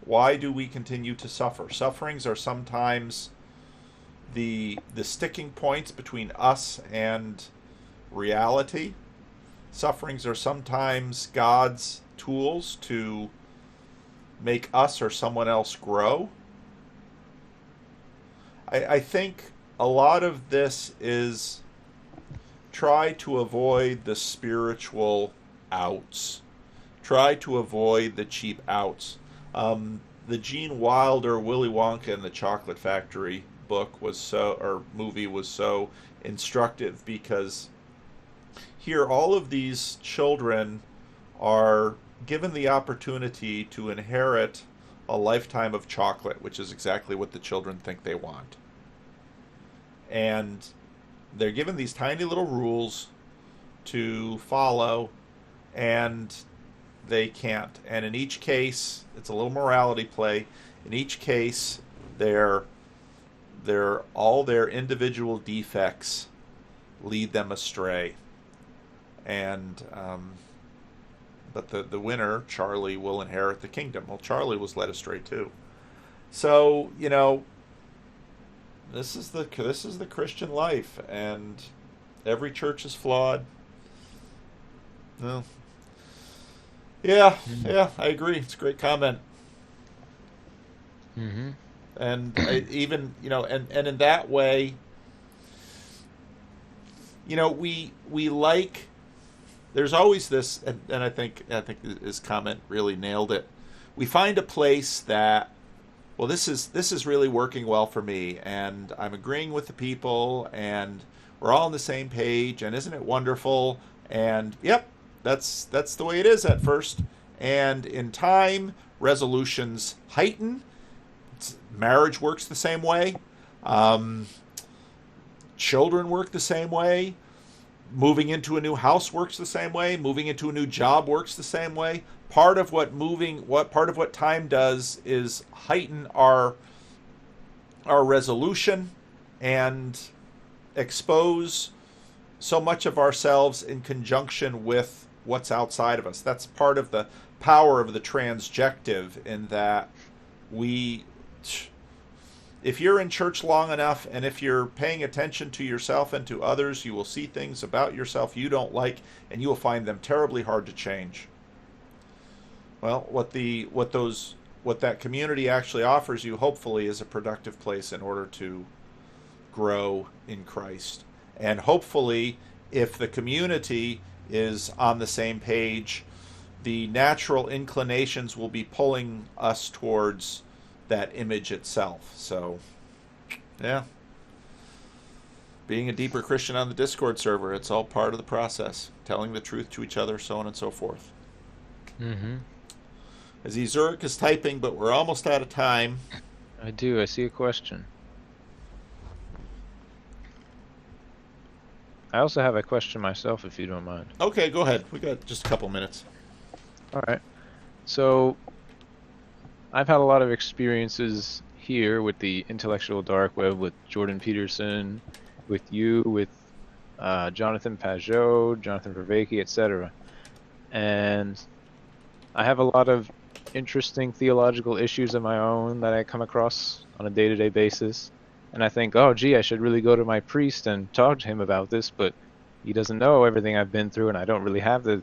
do we continue to suffer? Sufferings are sometimes the sticking points between us and reality. Sufferings are sometimes God's tools to make us or someone else grow. I think a lot of this is try to avoid the spiritual outs. Try to avoid the cheap outs. The Gene Wilder Willy Wonka and the Chocolate Factory movie was so instructive, because here all of these children are given the opportunity to inherit a lifetime of chocolate, which is exactly what the children think they want. And they're given these tiny little rules to follow, and they can't. And in each case, it's a little morality play. In each case, all their individual defects lead them astray. And but the winner, Charlie, will inherit the kingdom. Well, Charlie was led astray too. So, this is the Christian life, and every church is flawed. No. Yeah, I agree. It's a great comment. Mm-hmm. And even and in that way, we like. There's always this, and I think his comment really nailed it. We find a place that, well, this is really working well for me, and I'm agreeing with the people, and we're all on the same page, and isn't it wonderful? And yep, that's the way it is at first, and in time, resolutions heighten. Marriage works the same way. Children work the same way. Moving into a new house works the same way. Moving into a new job works the same way. Part of what time does is heighten our resolution and expose so much of ourselves in conjunction with what's outside of us. That's part of the power of the transjective, in that if you're in church long enough, and if you're paying attention to yourself and to others, you will see things about yourself you don't like, and you will find them terribly hard to change. Well, what that community actually offers you, hopefully, is a productive place in order to grow in Christ. And hopefully, if the community is on the same page, the natural inclinations will be pulling us towards that image itself. So, yeah. being a deeper Christian on the Discord server. It's all part of the process. Telling the truth to each other, so on and so forth. Mm-hmm. As Zurich is typing, but we're almost out of time. I do. I see a question. I also have a question myself, if you don't mind. Okay, go ahead. We got just a couple minutes. All right. So, I've had a lot of experiences here with the intellectual dark web, with Jordan Peterson, with you, with Jonathan Pajot, Jonathan Vervaeke, etc. And I have a lot of interesting theological issues of my own that I come across on a day-to-day basis. And I think, oh, gee, I should really go to my priest and talk to him about this, but he doesn't know everything I've been through, and I don't really have the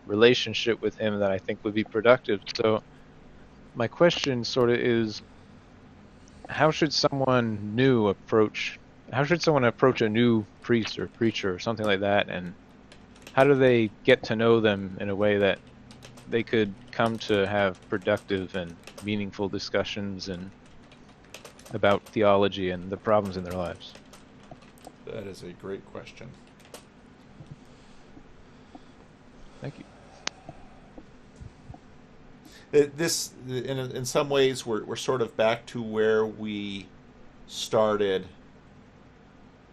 relationship with him that I think would be productive. So my question sort of is, how should someone approach a new priest or preacher or something like that, and how do they get to know them in a way that they could come to have productive and meaningful discussions and about theology and the problems in their lives? That is a great question. Thank you. This, in some ways, we're sort of back to where we started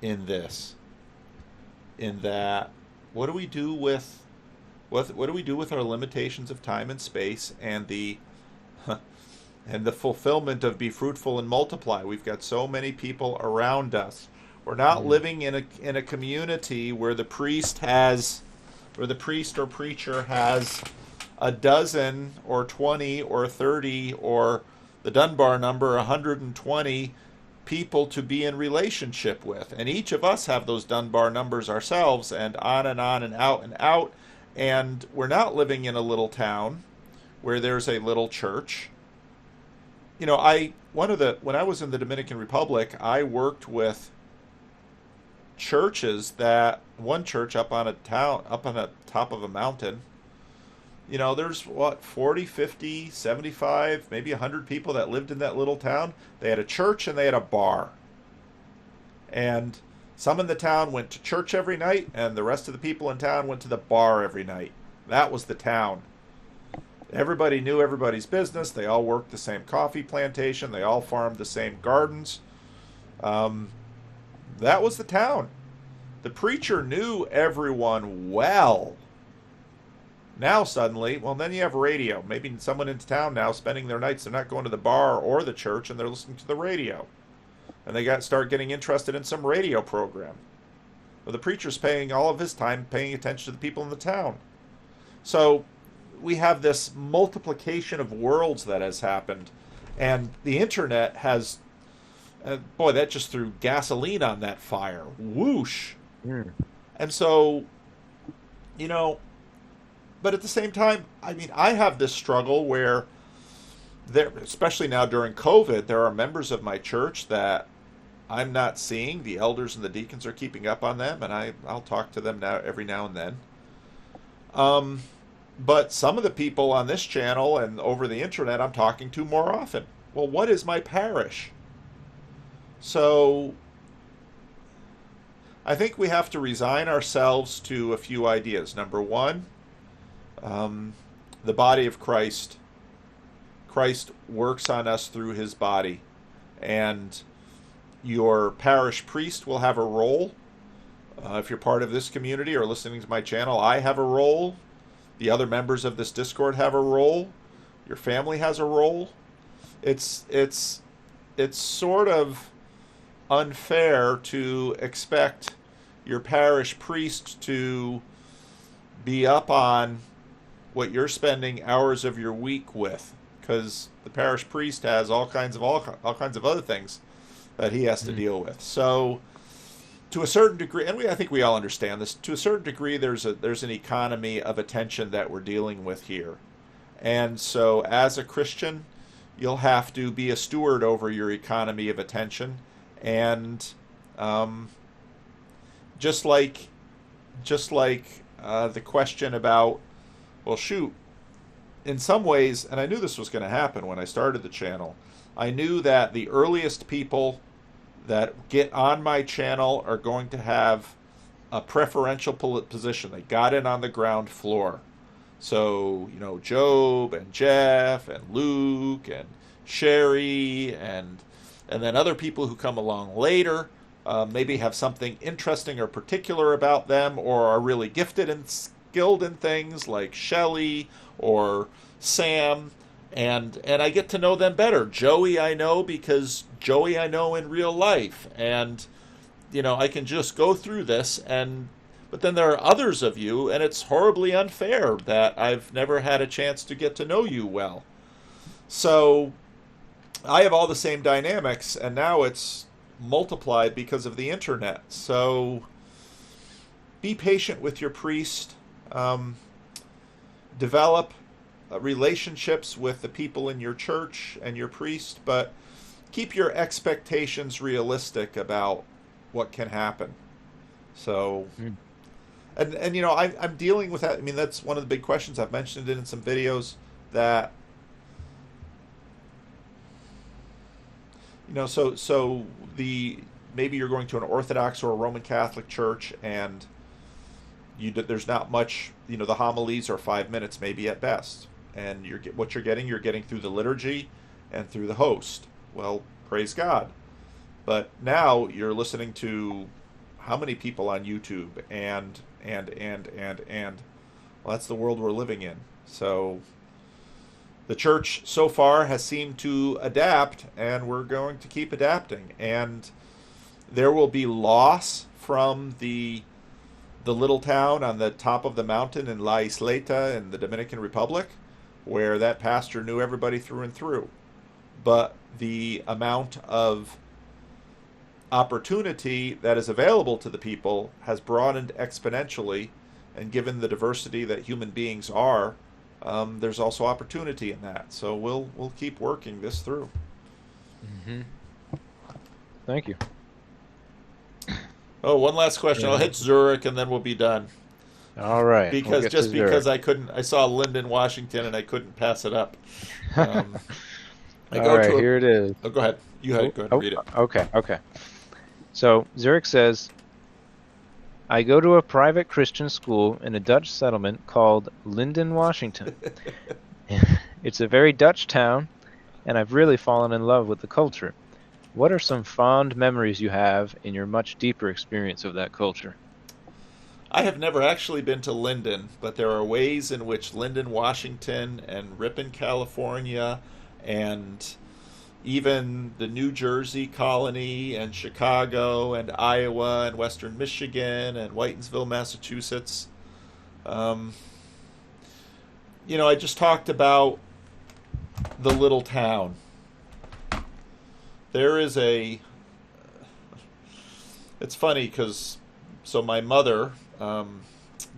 in this. In that, what do we do with our limitations of time and space, and the fulfillment of be fruitful and multiply? We've got so many people around us. We're not living in a community where the priest or preacher has a dozen or 20 or 30 or the Dunbar number 120 people to be in relationship with. And each of us have those Dunbar numbers ourselves, and on and out and out. And we're not living in a little town where there's a little church. You know, when I was in the Dominican Republic, I worked with churches one church up on a top of a mountain. You know, there's 40, 50, 75, maybe 100 people that lived in that little town. They had a church and they had a bar. And some in the town went to church every night, and the rest of the people in town went to the bar every night. That was the town. Everybody knew everybody's business. They all worked the same coffee plantation. They all farmed the same gardens. That was the town. The preacher knew everyone well. Now suddenly, then you have radio. Maybe someone in town now spending their nights, they're not going to the bar or the church, and they're listening to the radio. And they start getting interested in some radio program. Well, the preacher's spending all of his time paying attention to the people in the town. So we have this multiplication of worlds that has happened. And the internet has, that just threw gasoline on that fire. Whoosh. Mm. And so, but at the same time, I have this struggle where especially now during COVID, there are members of my church that I'm not seeing. The elders and the deacons are keeping up on them, and I'll talk to them every now and then. But some of the people on this channel and over the internet I'm talking to more often. Well, what is my parish? So I think we have to resign ourselves to a few ideas. Number one, the body of Christ. Christ works on us through his body. And your parish priest will have a role. If you're part of this community or listening to my channel, I have a role. The other members of this Discord have a role. Your family has a role. It's sort of unfair to expect your parish priest to be up on what you're spending hours of your week with, because the parish priest has all kinds of other things that he has to deal with. So, to a certain degree, and I think we all understand this, to a certain degree, there's an economy of attention that we're dealing with here. And so, as a Christian, you'll have to be a steward over your economy of attention. And just like the question about, well, shoot, in some ways, and I knew this was going to happen when I started the channel, I knew that the earliest people that get on my channel are going to have a preferential position. They got in on the ground floor. So, Job and Jeff and Luke and Sherry and then other people who come along later maybe have something interesting or particular about them, or are really gifted and skilled in things like Shelley or Sam, and I get to know them better. Joey I know because Joey I know in real life, and I can just go through this, but then there are others of you, and it's horribly unfair that I've never had a chance to get to know you well. So I have all the same dynamics, and now it's multiplied because of the internet. So be patient with your priest. Develop relationships with the people in your church and your priest, but keep your expectations realistic about what can happen. So, and I'm dealing with that. I mean, that's one of the big questions. I've mentioned it in some videos that, so maybe you're going to an Orthodox or a Roman Catholic church, and there's not much, the homilies are 5 minutes maybe at best, and you're getting through the liturgy and through the host. Well, praise God. But now you're listening to how many people on YouTube, and well, that's the world we're living in. So the church so far has seemed to adapt, and we're going to keep adapting. And there will be loss from the little town on the top of the mountain in La Isleta in the Dominican Republic, where that pastor knew everybody through and through. But the amount of opportunity that is available to the people has broadened exponentially, and given the diversity that human beings are, there's also opportunity in that. So we'll keep working this through. Mm-hmm. Thank you. Oh, one last question. I'll hit Zurich and then we'll be done. All right. Because I saw Linden, Washington, and I couldn't pass it up. All right, here it is. Oh, go ahead. Go ahead and read it. Okay. So Zurich says, I go to a private Christian school in a Dutch settlement called Linden, Washington. It's a very Dutch town, and I've really fallen in love with the culture. What are some fond memories you have in your much deeper experience of that culture? I have never actually been to Linden, but there are ways in which Linden, Washington, and Ripon, California, and even the New Jersey colony, and Chicago, and Iowa, and Western Michigan, and Whitensville, Massachusetts. I just talked about the little town. There is it's funny because, so my mother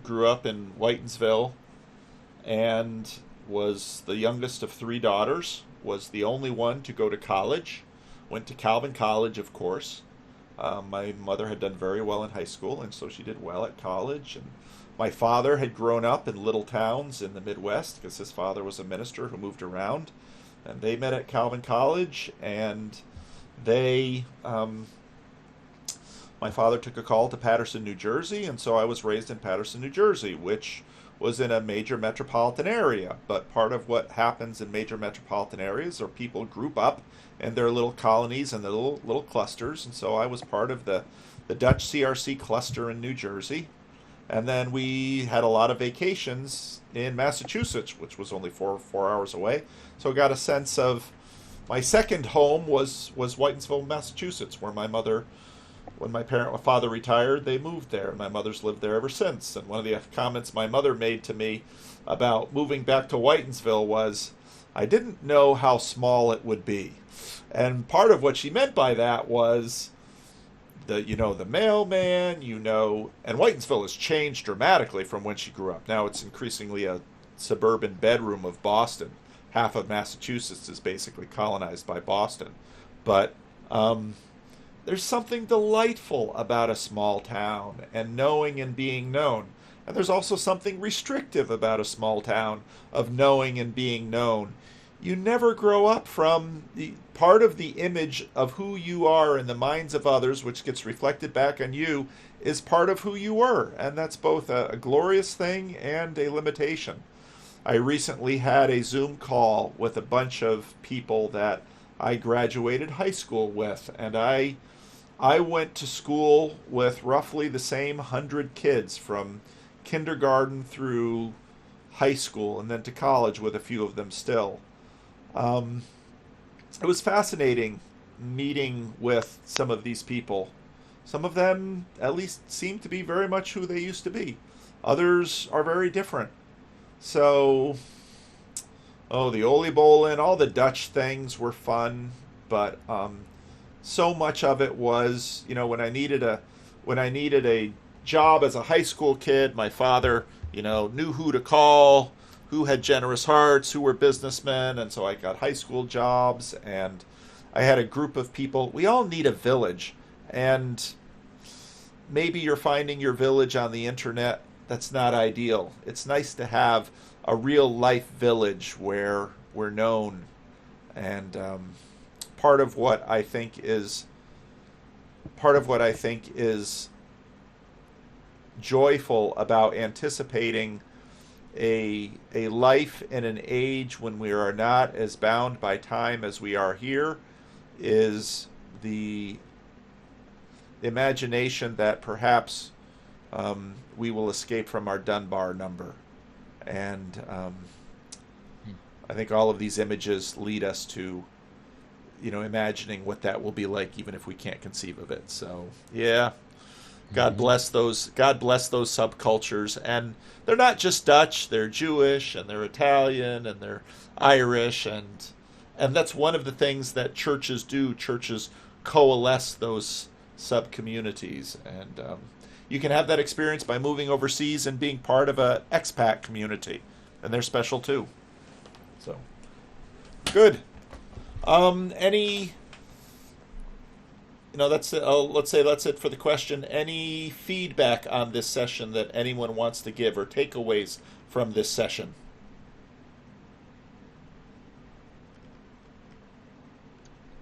grew up in Whitensville and was the youngest of 3 daughters, was the only one to go to college, went to Calvin College, of course. My mother had done very well in high school, and so she did well at college. And my father had grown up in little towns in the Midwest because his father was a minister who moved around. And they met at Calvin College, and my father took a call to Paterson, New Jersey, and so I was raised in Paterson, New Jersey, which was in a major metropolitan area. But part of what happens in major metropolitan areas are people group up in their little colonies and their little clusters, and so I was part of the Dutch CRC cluster in New Jersey. And then we had a lot of vacations in Massachusetts, which was only four hours away. So I got a sense of, my second home was Whitensville, Massachusetts, where my mother, when my father retired, they moved there. My mother's lived there ever since. And one of the comments my mother made to me about moving back to Whitensville was, I didn't know how small it would be. And part of what she meant by that was, the mailman, and Whitensville has changed dramatically from when she grew up. Now it's increasingly a suburban bedroom of Boston. Half of Massachusetts is basically colonized by Boston. But there's something delightful about a small town and knowing and being known. And there's also something restrictive about a small town of knowing and being known. you never grow up from the part of the image of who you are in the minds of others, which gets reflected back on you, is part of who you were. And that's both a glorious thing and a limitation. I recently had a Zoom call with a bunch of people that I graduated high school with, and I went to school with roughly the same 100 kids from kindergarten through high school and then to college with a few of them still. It was fascinating meeting with some of these people. Some of them at least seem to be very much who they used to be. Others are very different. So, the oliebollen, all the Dutch things were fun, but so much of it was, when I needed a job as a high school kid, my father, knew who to call, who had generous hearts, who were businessmen, and so I got high school jobs, and I had a group of people. We all need a village, and maybe you're finding your village on the internet. That's not ideal. It's nice to have a real life village where we're known, and part of what I think is joyful about anticipating a life in an age when we are not as bound by time as we are here is the imagination that perhaps we will escape from our Dunbar number. And I think all of these images lead us to, imagining what that will be like, even if we can't conceive of it. So, yeah, God bless those subcultures. And they're not just Dutch; they're Jewish, and they're Italian, and they're Irish, and that's one of the things that churches do. Churches coalesce those sub-communities, and you can have that experience by moving overseas and being part of a expat community, and they're special too. So, good. That's it. Let's say that's it for the question. Any feedback on this session that anyone wants to give, or takeaways from this session?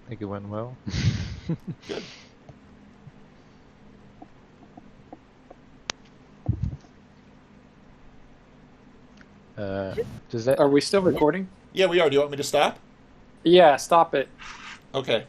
I think it went well. Good. Does that? Are we still recording? Yeah, we are. Do you want me to stop? Yeah, stop it. Okay.